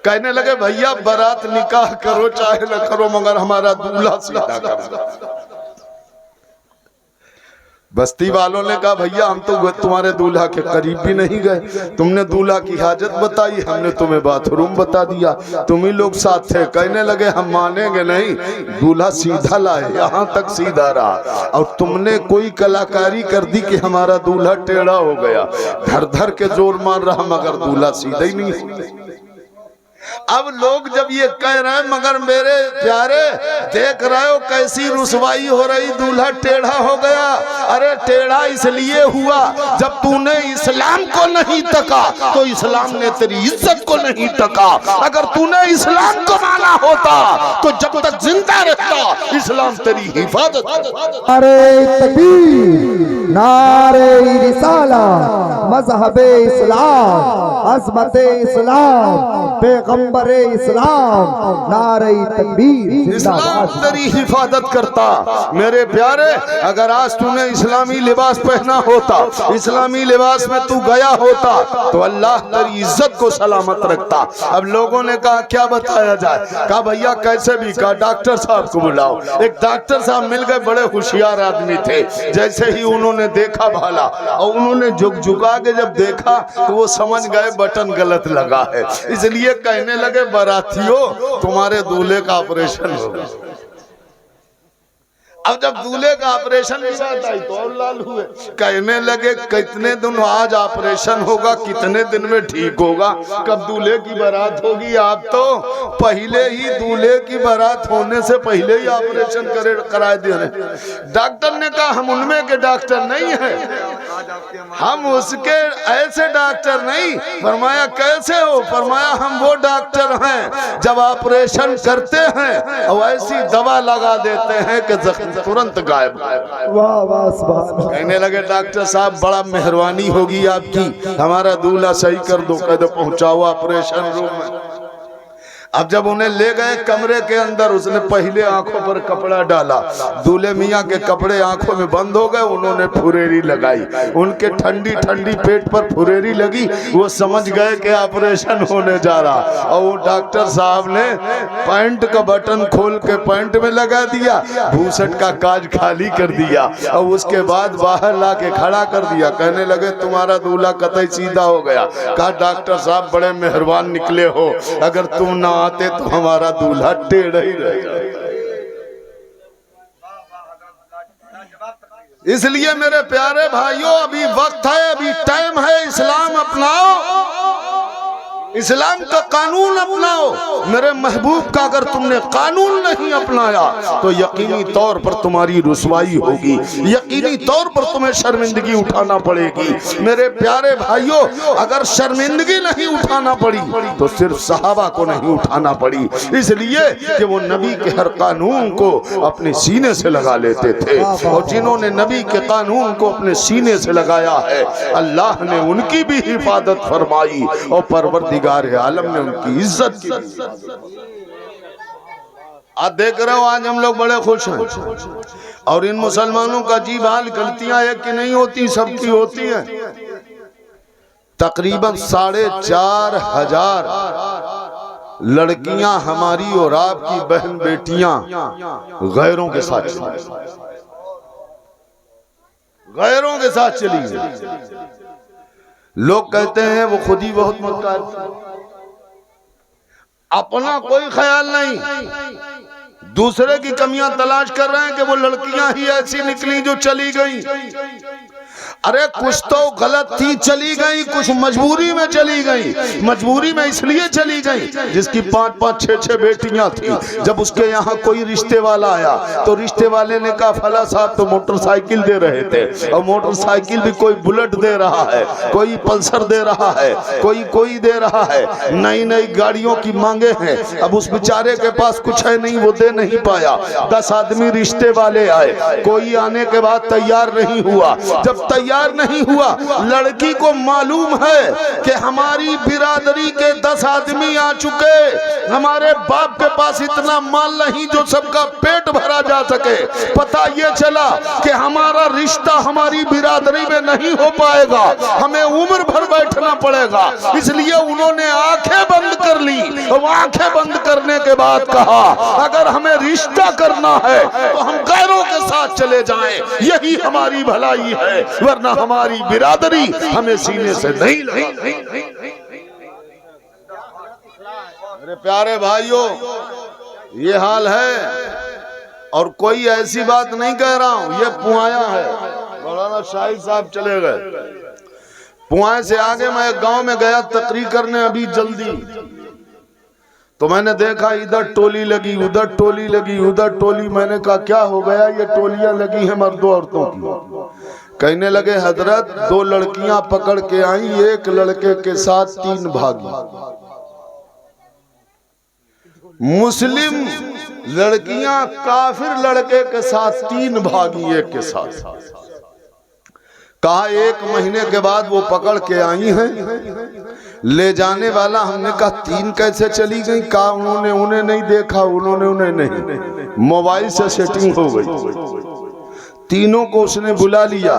कहने लगे भैया बारात निकाह करो चाहे न करो मगर हमारा दूल्हा सीधा करो। बस्ती वालों ने कहा भैया हम तो तुम्हारे दूल्हा के करीब भी नहीं गए, तुमने दूल्हा की हाजत बताई, हमने तुम्हें बाथरूम बता दिया, तुम ही लोग साथ थे। कहने लगे हम मानेंगे नहीं, दूल्हा सीधा लाए, यहाँ तक सीधा रहा और तुमने कोई कलाकारी कर दी कि हमारा दूल्हा टेढ़ा हो गया। धर धर के जोर मार रहा मगर दूल्हा सीधा ही नहीं। अब लोग जब ये कह रहे हैं मगर मेरे प्यारे देख रहे हो कैसी रुसवाई हो रही, दूल्हा टेढ़ा हो गया। अरे टेढ़ा इसलिए हुआ जब तूने इस्लाम को नहीं तका तो इस्लाम ने तेरी इज्जत को नहीं तका। अगर तूने इस्लाम को माना होता तो जब तक जिंदा रहता इस्लाम तेरी हिफाजत। अरे तकबीर, नारे रिसालत, मज़हबे इस्लाम, अज़मते इस्लाम, पैगंबरे इस्लाम, नारे तकबीर। इस्लाम तेरी हिफाजत करता। मेरे प्यारे अगर आज तूने इस्लामी लिबास पहना होता, इस्लामी लिबास में तू गया होता तो अल्लाह तेरी इज्जत को सलामत रखता। अब लोगों ने कहा क्या बताया जाए? कहा भैया कैसे भी, कहा डॉक्टर साहब को बुलाओ। एक डॉक्टर साहब मिल गए, बड़े होशियार आदमी थे। जैसे ही उन्होंने देखा भाला और उन्होंने झुक झुका के जब देखा तो वो समझ गए बटन गलत लगा है, इसलिए कहने लगे बारातियों तुम्हारे दूल्हे का ऑपरेशन होगा। अब जब दूल्हे का ऑपरेशन की बात आई तो और लाल हुए। कहने लगे कितने दिन आज ऑपरेशन होगा, कितने दिन में ठीक होगा, कब दूल्हे की बारात होगी? आप तो पहले ही दूल्हे की बारात होने से पहले ही ऑपरेशन करा दे रहे। डॉक्टर ने कहा हम उनमें के डॉक्टर नहीं है, हम उसके ऐसे डॉक्टर नहीं। फरमाया कैसे हो? फरमाया हम वो डॉक्टर हैं जब ऑपरेशन करते हैं और ऐसी दवा लगा देते हैं कि जख्म तुरंत गायब। वाह वाह सुभान। कहने लगे डॉक्टर साहब बड़ा मेहरबानी होगी आपकी, हमारा दूल्हा सही कर दो, कह दो पहुंचाओ ऑपरेशन रूम में। अब जब उन्हें ले गए कमरे के अंदर, उसने पहले आंखों पर कपड़ा डाला, दूल्हे मियाँ के कपड़े आंखों में बंद हो गए, उन्होंने फुरेरी लगाई, उनके ठंडी ठंडी पेट पर फुरेरी लगी, वो समझ गए कि ऑपरेशन होने जा रहा। और वो डॉक्टर साहब ने पैंट का बटन खोल के पैंट में लगा दिया, भूसट का काज खाली कर दिया और उसके बाद बाहर ला के खड़ा कर दिया। कहने लगे तुम्हारा दूल्हा कतई सीधा हो गया। कहा डॉक्टर साहब बड़े मेहरबान निकले हो, अगर तुम ना आते तो हमारा दूल्हा टेढ़ा ही रह जाता। इसलिए मेरे प्यारे भाइयों अभी वक्त है, अभी टाइम है, इस्लाम अपनाओ, इस्लाम का कानून अपनाओ। मेरे महबूब का अगर तुमने कानून नहीं अपनाया तो यकीनी तौर पर तुम्हारी रुसवाई होगी, यकीनी तौर पर तुम्हें शर्मिंदगी उठाना पड़ेगी। मेरे प्यारे भाइयों अगर शर्मिंदगी नहीं उठाना पड़ी तो सिर्फ सहाबा को नहीं उठाना पड़ी, इसलिए कि वो नबी के हर कानून को अपने सीने से लगा लेते थे। और जिन्होंने नबी के कानून को अपने सीने से लगाया है अल्लाह ने उनकी भी हिफाजत फरमाई और परवरदिगार आलम ने उनकी इज्जत की। आज देख रहे हो आज हम लोग बड़े खुश हैं और इन मुसलमानों का अजीब हाल, गलतियां एक की नहीं होती, सबकी होती हैं। तकरीबन 4,500 लड़कियां हमारी और आपकी बहन बेटियां गैरों के साथ चली गई। लोग कहते हैं वो खुद ही बहुत मक्कार, अपना कोई ख्याल नहीं, दूसरे की कमियां तलाश कर रहे हैं कि वो लड़कियां ही ऐसी निकली जो चली गई। अरे कुछ तो गलत थी चली गई, कुछ मजबूरी में चली गई। मजबूरी में इसलिए चली गई जिसकी 5-5, 6-6 बेटियां थी। जब उसके यहाँ कोई रिश्ते वाला आया तो रिश्ते वाले ने कहा फला साहब तो मोटरसाइकिल दे रहे थे, और मोटरसाइकिल भी कोई बुलेट दे रहा है, कोई पल्सर दे रहा है, कोई दे रहा है, नई नई गाड़ियों की मांगे हैं। अब उस बेचारे के पास कुछ है नहीं, वो दे नहीं पाया। 10 आदमी रिश्ते वाले आए, कोई आने के बाद तैयार नहीं हुआ। जब तैयार नहीं हुआ, लड़की को मालूम है कि हमारी बिरादरी के 10 आदमी आ चुके, हमारे बाप के पास इतना माल नहीं जो सबका पेट भरा जा सके। पता ये चला कि हमारा रिश्ता हमारी बिरादरी में नहीं हो पाएगा, हमें उम्र भर बैठना पड़ेगा। इसलिए उन्होंने आंखें बंद कर ली और आंखें बंद करने के बाद कहा अगर हमें रिश्ता करना है तो हम गैरों के साथ चले जाएं, यही हमारी भलाई है, वरना हमारी बिरादरी हमें सीने से नहीं लगी। मेरे प्यारे भाइयों ये हाल है, और कोई ऐसी बात नहीं कह रहा हूं, ये पुआया है। मौलाना शाहिद साहब चले गए, पुआए से आगे मैं एक गांव में गया तकरीर करने अभी जल्दी, तो मैंने देखा इधर टोली लगी, उधर टोली लगी, उधर टोली। मैंने कहा क्या हो गया, ये टोलियां लगी हैं मर्दों औरतों की। कहने लगे हजरत 2 लड़कियां पकड़ के आई, एक लड़के के साथ 3 भागी। मुस्लिम लड़कियां काफिर लड़के के साथ 3 भागी एक के साथ। कहा 1 महीने के बाद वो पकड़ के आई हैं। ले जाने वाला हमने कहा 3 कैसे चली गई? कहा उन्होंने उन्हें नहीं देखा, उन्होंने उन्हें नहीं, मोबाइल से सेटिंग हो गई। तीनों को उसने बुला लिया।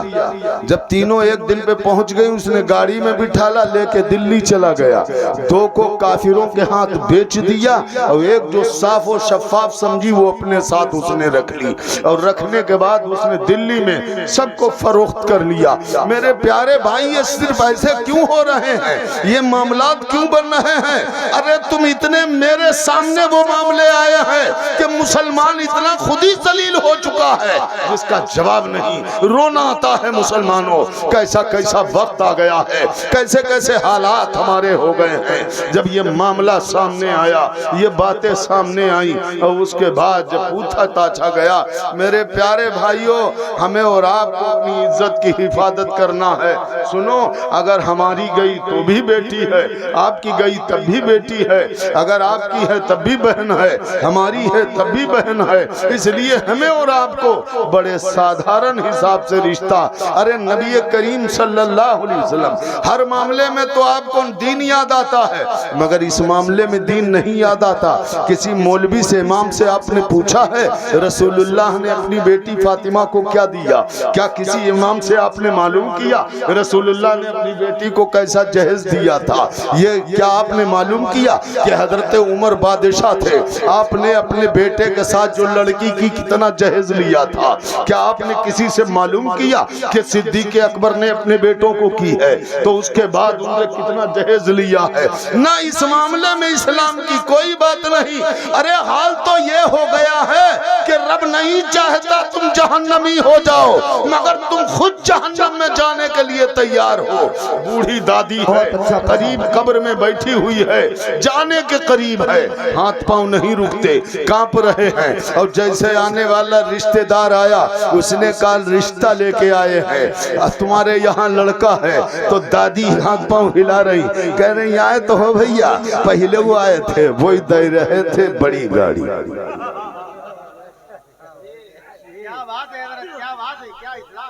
जब तीनों एक दिन पे पहुंच गई उसने गाड़ी में बिठाला, लेके दिल्ली चला गया। 2 को काफिरों के हाथ बेच दिया और एक जो साफ और शफाफ समझी वो अपने साथ उसने रख ली, और रखने के बाद उसने दिल्ली में सबको फरोख्त कर लिया। मेरे प्यारे भाई ये सिर्फ ऐसे क्यों हो रहे हैं, ये मामलात क्यों बन रहे हैं? अरे तुम इतने मेरे सामने वो मामले आए हैं कि मुसलमान इतना खुद ही जलील हो चुका है जिसका जवाब नहीं। रोना आता है मुसलमानों, कैसा कैसा वक्त आ गया है, कैसे कैसे हालात हमारे हो गए हैं। जब ये मामला सामने आया, ये बातें सामने आई, और उसके बाद जब पूछा ताछा गया, मेरे प्यारे भाइयों, हमें और आपको अपनी इज्जत की हिफाजत करना है। सुनो, अगर हमारी गई तो भी बेटी है, आपकी गई तब भी बेटी है, अगर आपकी है तब भी बहन है, हमारी है तब भी बहन है। इसलिए हमें और आपको बड़े साधारण हिसाब से रिश्ता। अरे नबी करीम सल्लल्लाहु अलैहि वसल्लम हर मामले में तो आपको दीन याद आता है, मगर इस मामले में दीन नहीं याद आता। किसी मौलवी से, इमाम से आपने पूछा है रसूलुल्लाह ने अपनी बेटी फातिमा को क्या दिया? क्या किसी इमाम से आपने मालूम किया रसूलुल्लाह ने अपनी बेटी को कैसा जहेज दिया था? ये क्या आपने मालूम किया कि हजरत उमर बादशाह थे, आपने अपने बेटे के साथ जो लड़की की कितना जहेज लिया था? क्या आपने किसी से मालूम किया कि सिद्दीक अकबर ने अपने बेटों को की है तो उसके बाद उन्होंने कितना जहेज लिया है? ना इस मामले में इस्लाम की कोई बात नहीं। अरे हाल तो ये हो गया है कि रब नहीं चाहता तुम जहन्नमी हो जाओ, मगर तुम खुद जहन्नम में जाने के लिए तैयार हो। बूढ़ी दादी है, करीब कब्र में बैठी हुई है, जाने के करीब है, हाथ पांव नहीं रुकते, कांप रहे हैं। और जैसे आने वाला रिश्तेदार आया, उसने कहा रिश्ता लेके आए हैं, तुम्हारे यहाँ लड़का है। तो दादी हाथ पांव हिला रही, कह रही आए तो हो भैया, पहले वो आए थे, वो ही दे रहे थे बड़ी गाड़ी।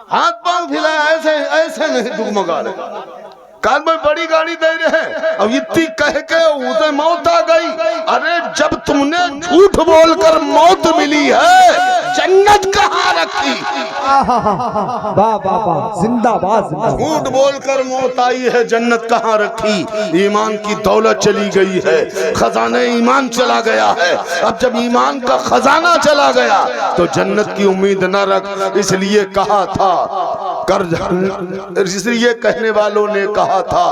हाथ पांव हिलाया, ऐसे ऐसे नहीं डुगमगा रहे, कान में बड़ी गाड़ी दे रहे हैं। अब इतनी कह के उसे मौत आ गई। अरे जब तुमने झूठ बोलकर मौत मिली है, जन्नत कहाँ रखी? वाह वाह वाह, जिंदाबाद। झूठ बोलकर मौत आई है, जन्नत कहाँ रखी? ईमान की दौलत चली गई है, खजाने ईमान चला गया है। अब जब ईमान का खजाना चला गया तो जन्नत की उम्मीद न रख। इसलिए कहा था इसलिए कहने वालों ने कहा था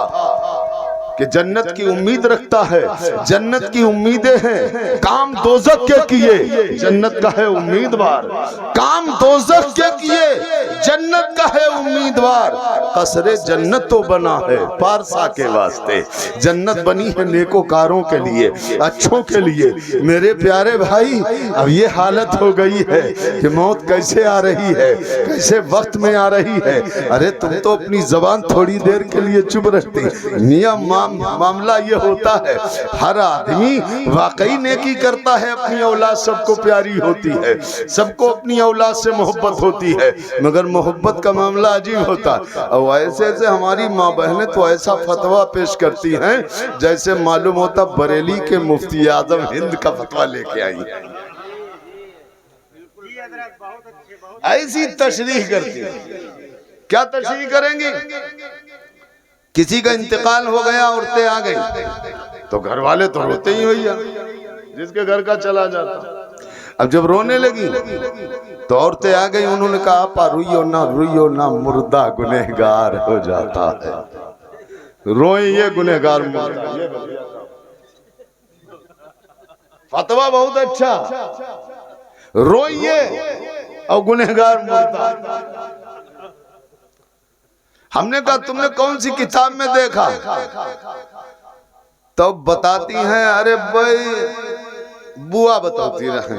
कि जन्नत की उम्मीद रखता है, जन्नत की उम्मीदें हैं, काम दोज़ख के किए जन्नत का है उम्मीदवार, काम दोज़ख के किए जन्नत का है उम्मीदवार। कसरे जन्नत तो बना है पारसा के वास्ते, जन्नत बनी है नेकोकारों के लिए, अच्छों के लिए। मेरे प्यारे भाई, अब ये हालत हो गई है कि मौत कैसे आ रही है, कैसे वक्त में आ रही है। अरे तुम तो अपनी जबान थोड़ी देर के लिए चुप रखती। नियम मामला ये होता है, हर आदमी वाकई नेकी करता है, अपनी औलाद सबको प्यारी होती है, सबको अपनी औलाद से मोहब्बत होती है, मगर मोहब्बत का मामला अजीब होता है। और ऐसे ऐसे हमारी माँ बहनें तो ऐसा फतवा पेश करती हैं जैसे मालूम होता बरेली के मुफ्ती आजम हिंद का फतवा लेके आई, ऐसी तशरीह करती। क्या तशरीह करेंगी? किसी का इंतकाल हो गया, औरतें आ गई तो घर वाले तो रोते ही भैया, जिसके घर का चला जाता। अब जब रोने लगी तो औरतें आ गई, उन्होंने कहा आपा रोइयो ना, मुर्दा गुनहगार हो जाता है। रोए ये गुनहगार मुर्दा। फतवा बहुत अच्छा, रोइए और गुनहगार मुर्दा। हमने कहा तुमने कौन सी किताब में देखा? तो बताती हैं अरे भाई बुआ बताती रहे,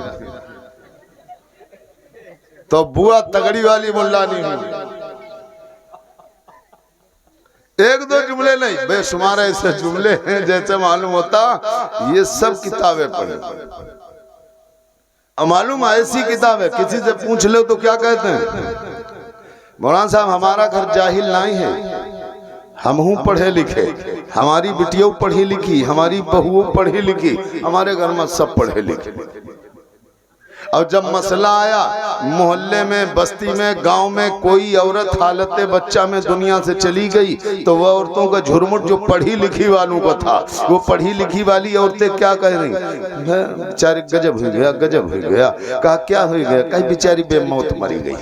तो बुआ तगड़ी वाली मुल्ला नहीं हुई। एक दो जुमले नहीं, बेशुमार ऐसे जुमले हैं जैसे मालूम होता ये सब किताबें पढ़े। मालूम ऐसी किताब है, किसी से पूछ लो तो क्या कहते हैं, मौलाना साहब हमारा घर जाहिल नहीं है, हम हूँ पढ़े लिखे, हमारी बिटियों पढ़ी लिखी, हमारी बहुओं पढ़ी लिखी, हमारे घर में सब पढ़े लिखे। और जब मसला आया मोहल्ले में, बस्ती में, गांव में, कोई औरत हालत बच्चा में दुनिया से चली गई तो वह औरतों का झुरमुट जो पढ़ी लिखी वालों का था, वो पढ़ी लिखी वाली औरतें क्या कह रही, बेचारी गजब हो गया, गजब हो गया। कहा क्या हो गया? कहीं बेचारी बेमौत मरी गई,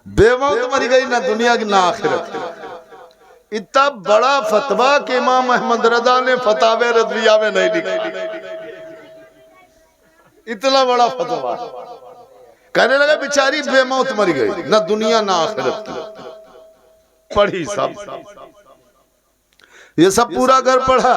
बेमौत मरी गई, ना दुनिया की ना आखिरत। इतना बड़ा फतवा के इमाम अहमद रजा ने फतावे रज़विया में नहीं लिखा। इतना बड़ा फतवा। कहने लगा बेचारी बेमौत मर गई, ना दुनिया ना आखिरत की। पढ़ी सब, ये सब पूरा घर पढ़ा।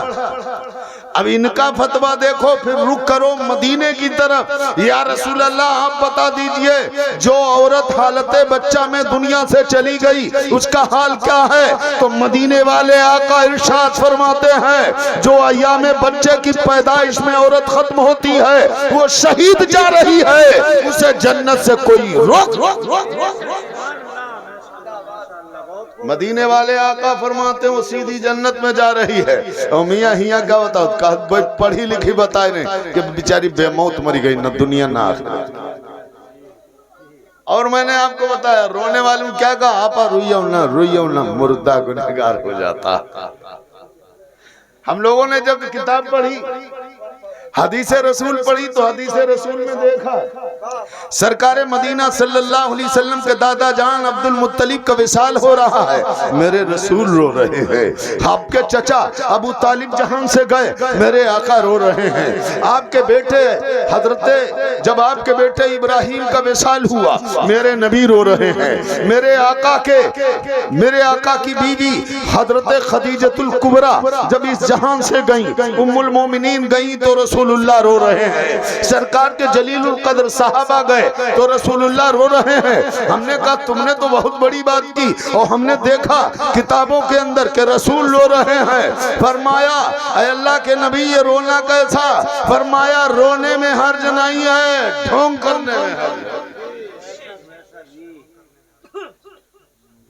अब इनका फतवा देखो, फिर रुक करो मदीने की तरफ। या रसूल अल्लाह आप बता दीजिए, जो औरत हालते बच्चा में दुनिया से चली गई उसका हाल क्या है? तो मदीने वाले आका इरशाद फरमाते हैं, जो अय्याम बच्चे की पैदाइश में औरत खत्म होती है वो शहीद जा रही है, उसे जन्नत से कोई रोक। मदीने वाले आका फरमाते हैं वो सीधी जन्नत में जा रही है। और मियाँ हिया क्या बताओ, पढ़ी लिखी बताए नहीं कि बेचारी बेमौत मरी गई, ना दुनिया ना आखिरत। और मैंने आपको बताया रोने वाले में क्या कहा, आपा रोइयो ना मुर्दा गुनहगार हो जाता। हम लोगों ने जब किताब पढ़ी, हदीस रसूल पढ़ी, तो हदीस रसूल में देखा सरकार मदीना सल्लल्लाहु अलैहि वसल्लम के दादा जान अब्दुल मुत्तलिब का विसाल हो रहा है, मेरे रसूल रो रहे हैं। आपके चचा अबू तालिब जहां से गए, मेरे आका रो रहे हैं। आपके बेटे हजरत, जब आपके बेटे इब्राहिम का विसाल हुआ, मेरे नबी रो रहे हैं। मेरे आका की बीवी हजरत खदीजतुल कुबरा जब इस जहां से गई, उम्मुल मोमिनीन गई, तो रसूलुल्लाह रो रहे हैं। सरकार के जलीलुल कद्र साहबा गए तो रसूलुल्लाह रो रहे हैं। हमने कहा तुमने तो बहुत बड़ी बात की, और हमने देखा किताबों के अंदर के रसूल रो रहे हैं। फरमाया ऐ अल्लाह के नबी ये रोना कैसा? फरमाया रोने में हर्ज नहीं है, ढोंग करने में हर्ज है।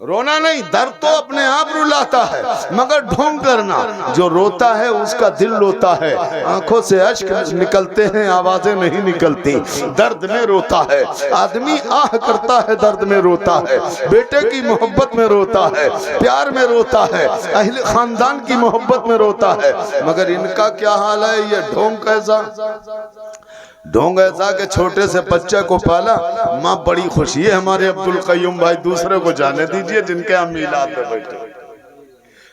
रोना नहीं, दर्द तो अपने आप रुलाता है, मगर ढोंग करना, जो रोता है उसका दिल रोता है, आंखों से अश्क निकलते हैं, आवाजें नहीं निकलती, दर्द में रोता है। आदमी आह करता है, दर्द में रोता है, बेटे की मोहब्बत में रोता है, प्यार में रोता है, अहले खानदान की मोहब्बत में रोता है। मगर इनका क्या हाल है? ये ढोंग कैसा? ढोंग ऐसा के छोटे से बच्चे को पाला, माँ बड़ी खुशी है हमारे अब्दुल कय्यूम भाई, दूसरे को जाने दीजिए जिनके हम मीलाद में बैठे।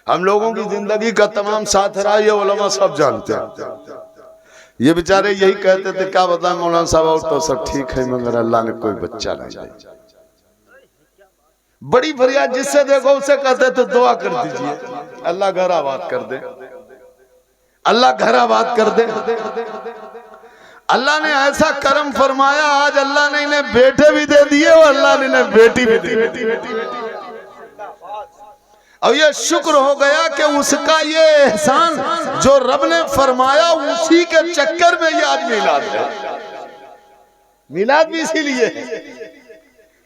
हम लोगों की जिंदगी का तमाम साथ रहा, ये उलमा सब जानते हैं। ये बेचारे यही कहते थे, क्या बताएं मौलाना साहब, और तो सब ठीक है मगर अल्लाह ने कोई बच्चा नहीं दिया। बड़ी फरियाद जिससे देखो उसे कहते थे दुआ कर दीजिए, अल्लाह घर आबाद कर दे, अल्लाह घर आबाद कर दे। अल्लाह ने ऐसा करम फरमाया, आज अल्लाह ने इन्हें बेटे भी दे दिए और अल्लाह ने इन्हें बेटी भी दे दी। और ये शुक्र हो गया कि उसका ये एहसान जो रब ने फरमाया, उसी के चक्कर में ये आज मिलाद है। मिलाद भी इसीलिए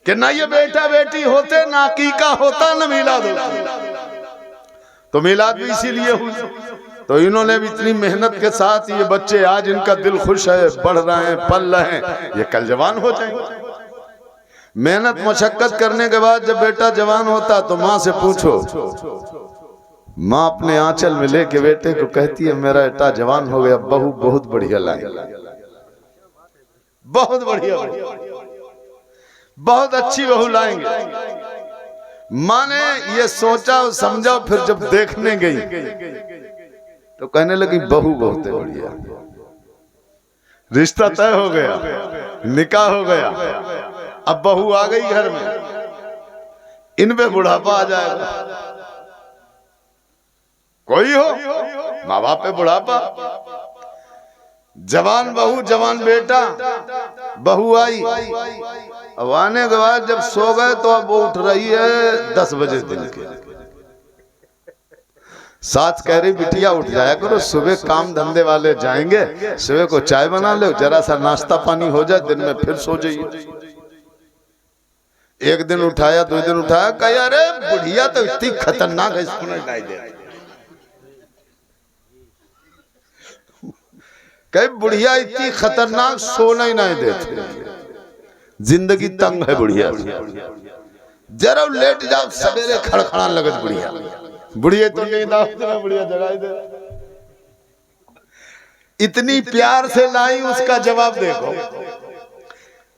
कि ना ये बेटा बेटी होते, ना अकीका होता, ना मिलाद होता, तो मिलाद भी इसीलिए हुई। तो इन्होंने भी इतनी मेहनत के साथ ये बच्चे, आज इनका दिल खुश है, बढ़ रहे हैं, पल रहे हैं, ये कल जवान हो जाएंगे। मेहनत मशक्कत करने के बाद जब बेटा जवान होता तो माँ से पूछो, माँ अपने आंचल में लेके बेटे को कहती है मेरा बेटा जवान हो गया, बहू बहुत बढ़िया लाई, बहुत बढ़िया, बहुत अच्छी बहू लाएंगे। माँ ने ये सोचा और समझा, फिर जब देखने गई तो कहने लगी बहू बहुत बढ़िया। रिश्ता तय हो गया, निकाह हो गया, अब बहू आ गई घर में, इन पे बुढ़ापा आ जाएगा। कोई हो माँ बाप पे बुढ़ापा, जवान बहू जवान बेटा, बहू आई, अब आने के बाद जब सो गए तो अब वो उठ रही है 10 बजे दिन के। साथ कह रही बिटिया उठ जाया करो, सुबह काम धंधे वाले जाएंगे, सुबह को चाय बना लो, जरा सा नाश्ता पानी हो जाए, दिन में फिर सो जाइए। एक दिन उठाया, 2 दिन उठाया, कहा अरे बुढ़िया तो इतनी खतरनाक है, इसको नहीं दे। कहीं बुढ़िया इतनी खतरनाक, सोना ही नहीं देते, जिंदगी तंग है बुढ़िया, जरा लेट जाओ सवेरे खड़खड़ा लगत बुढ़िया, बुढ़िया तो नहीं दावत, बुढ़िया जगाई दे। इतनी प्यार से लाई, उसका जवाब देखो।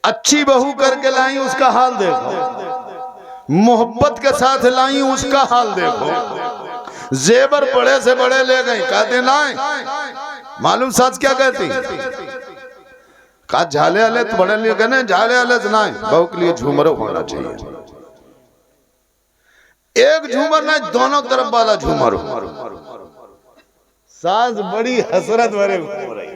अच्छी बहू करके लाई, उसका हाल देखो। मोहब्बत के साथ लाई, उसका हाल देखो। जेबर बड़े से बड़े ले गई, कहते ना मालूम साथ क्या कहती, कहा झाले वाले तो बड़े लिए कहने झाले वाले तो नहीं, बहू के लिए झूमर होना चाहिए। एक झूमर नहीं, दोनों तरफ वाला झूमर हो। सास बड़ी हसरत भरे घूम रही।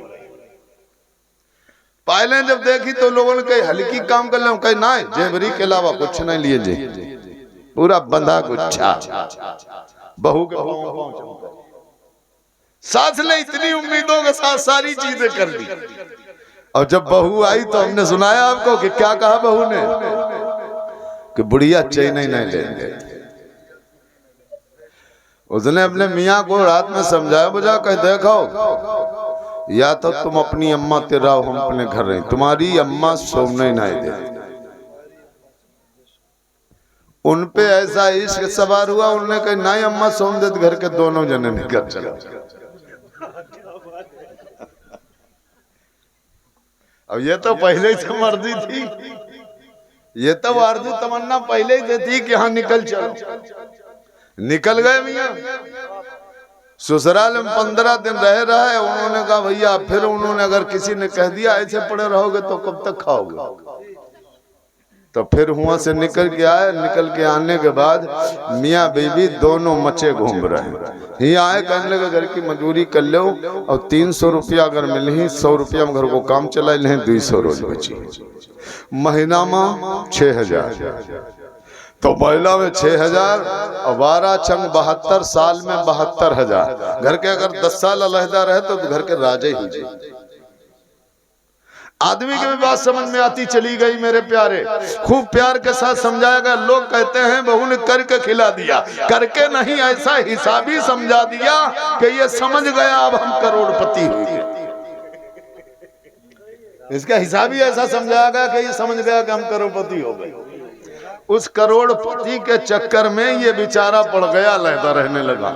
पहले जब देखी तो लोगों ने कही हल्की काम कर लो, कही ना जेबरी के अलावा कुछ नहीं लिए जे, पूरा बंधा गुच्छा बहू के पांव। सास ने इतनी उम्मीदों के साथ सारी चीजें कर दी, और जब बहू आई तो हमने सुनाया आपको कि क्या कहा बहू ने, कि बुढ़िया चैन नहीं लेंगे। उसने अपने मियाँ को रात में समझाया बुझा, कह देखो या तो तुम अपनी अम्मा तेरा हम अपने घर रहे, तुम्हारी अम्मा सोमने नहीं दे। उन पे ऐसा इश्क सवार हुआ, उन्होंने कहा नहीं अम्मा सोम दे, घर के दोनों जने निकल चला। अब ये तो पहले ही से मर्जी थी, ये तो आरज़ू तमन्ना पहले ही थी कि हाँ निकल चलो। निकल गए मियाँ। ससुराल में 15 दिन रह रहा है। उन्होंने कहा भैया, फिर उन्होंने अगर किसी ने कह दिया ऐसे पड़े रहोगे तो कब तक खाओगे, तो फिर वहां से निकल के आए। निकल के आने के बाद मियाँ बीवी दोनों मचे घूम रहे हैं। ही आए, कहने लगे घर की मजदूरी कर लो, और 300 रुपया अगर मिले ही 100 रुपया में घर को काम चला ले, 200 रोज बची, महीना में 6000। तो महिला में 6000 और 12 छंग 72 साल में 72,000। घर के अगर 10 साल अलहदा रहे तो घर के राजा ही जाए। आदमी की भी बात समझ में आती चली गई मेरे प्यारे, खूब प्यार के साथ समझाया गया। लोग कहते हैं बहू ने करके खिला दिया, करके नहीं, ऐसा हिसाबी समझा दिया कि ये समझ गया अब हम करोड़पति हो गए। इसका हिसाबी ऐसा समझाया गया कि ये समझ गया कि हम करोड़पति हो गए। उस करोड़पति के चक्कर में ये बेचारा पड़ गया, अलहदा रहने लगा।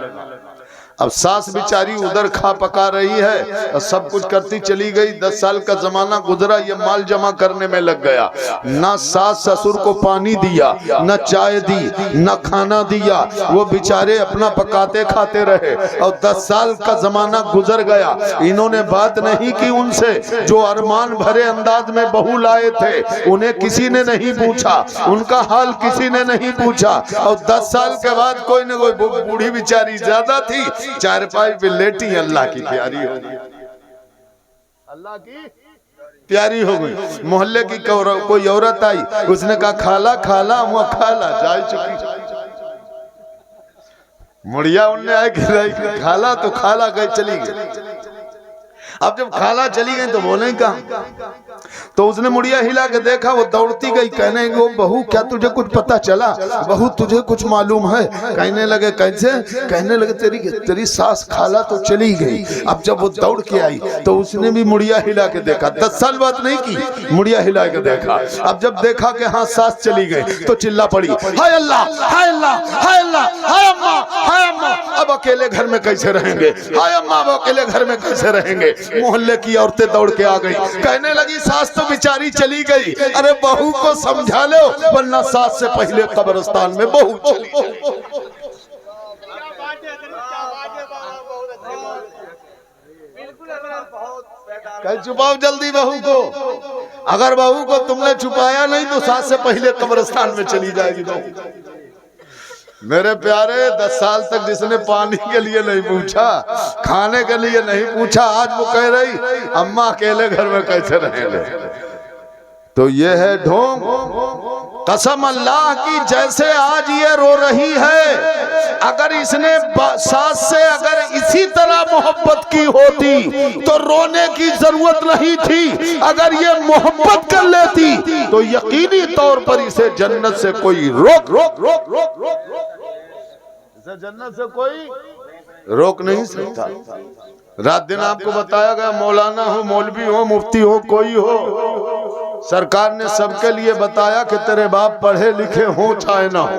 अब सास बिचारी उधर खा पका रही है और सब कुछ करती चली गई। 10 साल का जमाना गुजरा, ये माल जमा करने में लग गया। ना सास ससुर को पानी दिया, न चाय दी, न खाना दिया। वो बेचारे अपना पकाते खाते रहे और 10 साल का जमाना गुजर गया। इन्होंने बात नहीं की उनसे, जो अरमान भरे अंदाज में बहू लाए थे उन्हें किसी ने नहीं पूछा, उनका हाल किसी ने नहीं पूछा। और 10 साल के बाद कोई न कोई बूढ़ी बेचारी ज्यादा थी, चारपाई पे लेटी, अल्लाह की प्यारी हो गई, अल्लाह की प्यारी हो गई। मोहल्ले की कोई औरत आई, उसने कहा खाला खाला, वो खाला जा चुकी। मुड़िया उनने आए खिलाई, खाला तो खाला गई, चली गई। अब जब खाला चली गई तो बोले कहा, तो उसने मुड़िया हिला के देखा, वो दौड़ती गई। कहने वो बहू क्या तुझे कुछ पता चला, बहू तुझे कुछ मालूम है? कहने लगे कैसे? कहने लगे तेरी सास खाला तो चली गई। अब जब वो दौड़ के आई तो उसने भी मुड़िया हिला के देखा। 10 साल बात नहीं की, मुड़िया हिला के देखा। अब जब देखा कि हाँ सास चली गई तो चिल्ला पड़ी, हाय अल्लाह, हाय अल्लाह, हाय अल्लाह, हाय अम्मा, हाय अम्मा, अब अकेले घर में कैसे रहेंगे? हाय अम्मा, अब अकेले घर में कैसे रहेंगे? मोहल्ले की औरतें दौड़ के आ गई, कहने लगी सास तो बेचारी चली गई। अरे बहू को समझा लो, वरना सास से पहले कब्रिस्तान में बहू चली जाए। कल छुपाओ जल्दी बहू को, अगर बहू को तुमने छुपाया नहीं तो सास से पहले कब्रिस्तान में चली जाएगी बहू। मेरे प्यारे 10 साल तक जिसने पानी के लिए नहीं पूछा, खाने के लिए नहीं पूछा, आज वो कह रही अम्मा अकेले घर में कैसे रहेंगे। तो ये है ढोंग। कसम अल्लाह की, जैसे आज ये रो रही है, अगर इसने सास से अगर इसी तरह मोहब्बत की होती तो रोने की जरूरत नहीं थी। अगर ये मोहब्बत कर लेती तो यकीनी तौर पर इसे जन्नत से कोई रोक इसे जन्नत से कोई रोक नहीं सकता। रात दिन आपको बताया गया, मौलाना हो, मौलवी हो, मुफ्ती हो, कोई हो, सरकार ने सबके लिए बताया कि तेरे बाप पढ़े लिखे हो चाहे ना हो,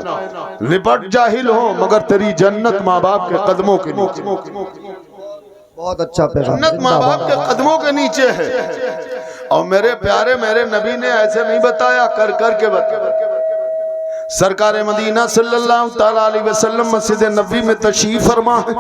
निपट जाहिल हो, मगर तेरी जन्नत माँ बाप के कदमों के नीचे। बहुत अच्छा पैगाम, जन्नत माँ बाप के कदमों के नीचे है। और मेरे प्यारे, मेरे नबी ने ऐसे नहीं बताया, कर कर के बताया। सरकार मदीना सल्लल्लाहु ताला अलैहि वसल्लम मस्जिद नबी में तशरीफ फरमा है।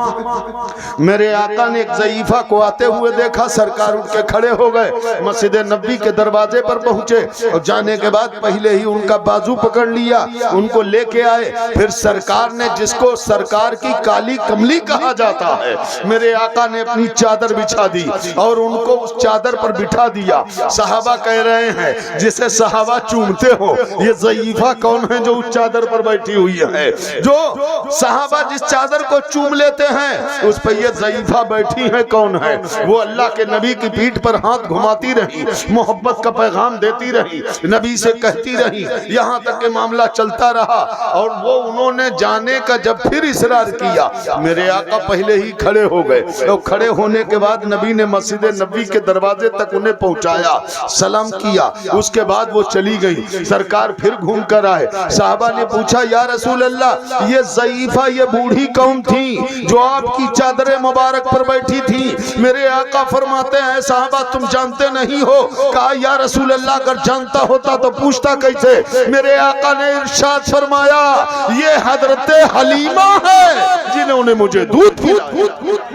मेरे आका ने एक ज़ईफा को आते हुए देखा, सरकार उठ के खड़े हो गए, मस्जिद नबी के दरवाजे पर पहुंचे और जाने के बाद पहले ही उनका बाजू पकड़ लिया, उनको लेके आए। फिर सरकार ने, जिसको सरकार की काली कमली कहा जाता है, मेरे आका ने अपनी चादर बिछा दी और उनको उस चादर पर बिठा दिया। सहाबा कह रहे हैं जिसे सहाबा चूमते हो, ये ज़ईफा कौन है जो उस चादर पर बैठी हुई है? जो सहाबा जिस चादर को चूम लेते हैं उस पर ये ज़ईफा बैठी है, कौन है? वो अल्लाह के नबी की पीठ पर हाथ घुमाती रही, मोहब्बत का पैगाम देती रही, नबी से कहती रही, यहाँ तक के मामला चलता रहा। और वो उन्होंने जाने का जब फिर इसरार किया, मेरे आका पहले ही खड़े हो गए। तो खड़े होने के बाद नबी ने मस्जिद नबी के दरवाजे तक उन्हें पहुंचाया, सलाम किया, उसके बाद वो चली गई। सरकार फिर घूम कर आए, साहबा ने पूछा, या रसूल अल्लाह, ये ज़ईफा, ये बूढ़ी कौन थी जो आपकी चादर मुबारक पर बैठी थी? मेरे आका फरमाते हैं, साहबा तुम जानते नहीं हो? कहा, या रसूल अल्लाह, अगर जानता होता तो पूछता कैसे? मेरे आका ने इरशाद फरमाया, ये हजरत हलीमा है जिन्होंने मुझे दूध पिलाया।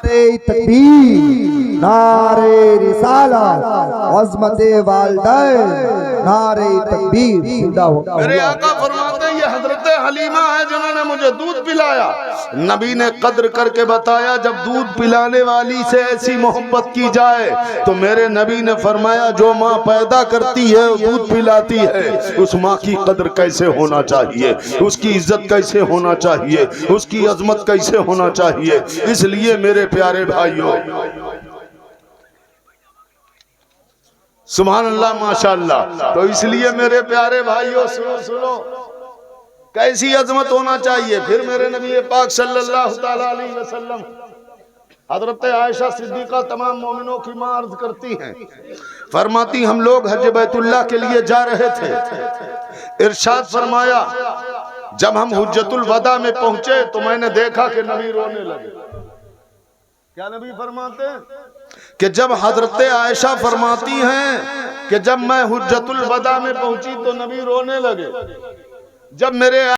नारे तकबीर, नारे रिसालत, अज़मते वालिदैन, नारे तकबीर, जिंदा हो। मेरे आका फरमाते हैं, ये हजरत हलीमा है जिन्होंने मुझे दूध पिलाया। नबी ने कद्र करके बताया, जब दूध पिलाने वाली से ऐसी मोहब्बत की जाए तो मेरे नबी ने फरमाया, जो माँ पैदा करती है, दूध पिलाती है, उस माँ की कद्र कैसे होना चाहिए, उसकी इज्जत कैसे होना चाहिए, उसकी अजमत कैसे होना चाहिए। इसलिए मेरे प्यारे भाइयों, सुभान अल्लाह, माशाअल्लाह, तो इसलिए मेरे प्यारे भाइयों, सुनो सुनो कैसी अजमत होना चाहिए। फिर मेरे नबी पाक सल्लल्लाहु ताला अलैहि वसल्लम, हजरत आयशा सिद्दीका तमाम मोमिनों की मां अर्ज करती हैं, फरमाती, हम लोग हज बैतुल्लाह के लिए जा रहे थे। इरशाद फरमाया, जब हम हुज्जतुल वदा में पहुंचे तो मैंने देखा कि नबी रोने लगे। क्या नबी फरमाते हैं कि जब हजरत आयशा फरमाती हैं कि जब मैं हुज्जतुल वदा में पहुंची तो नबी रोने लगे। जब मेरे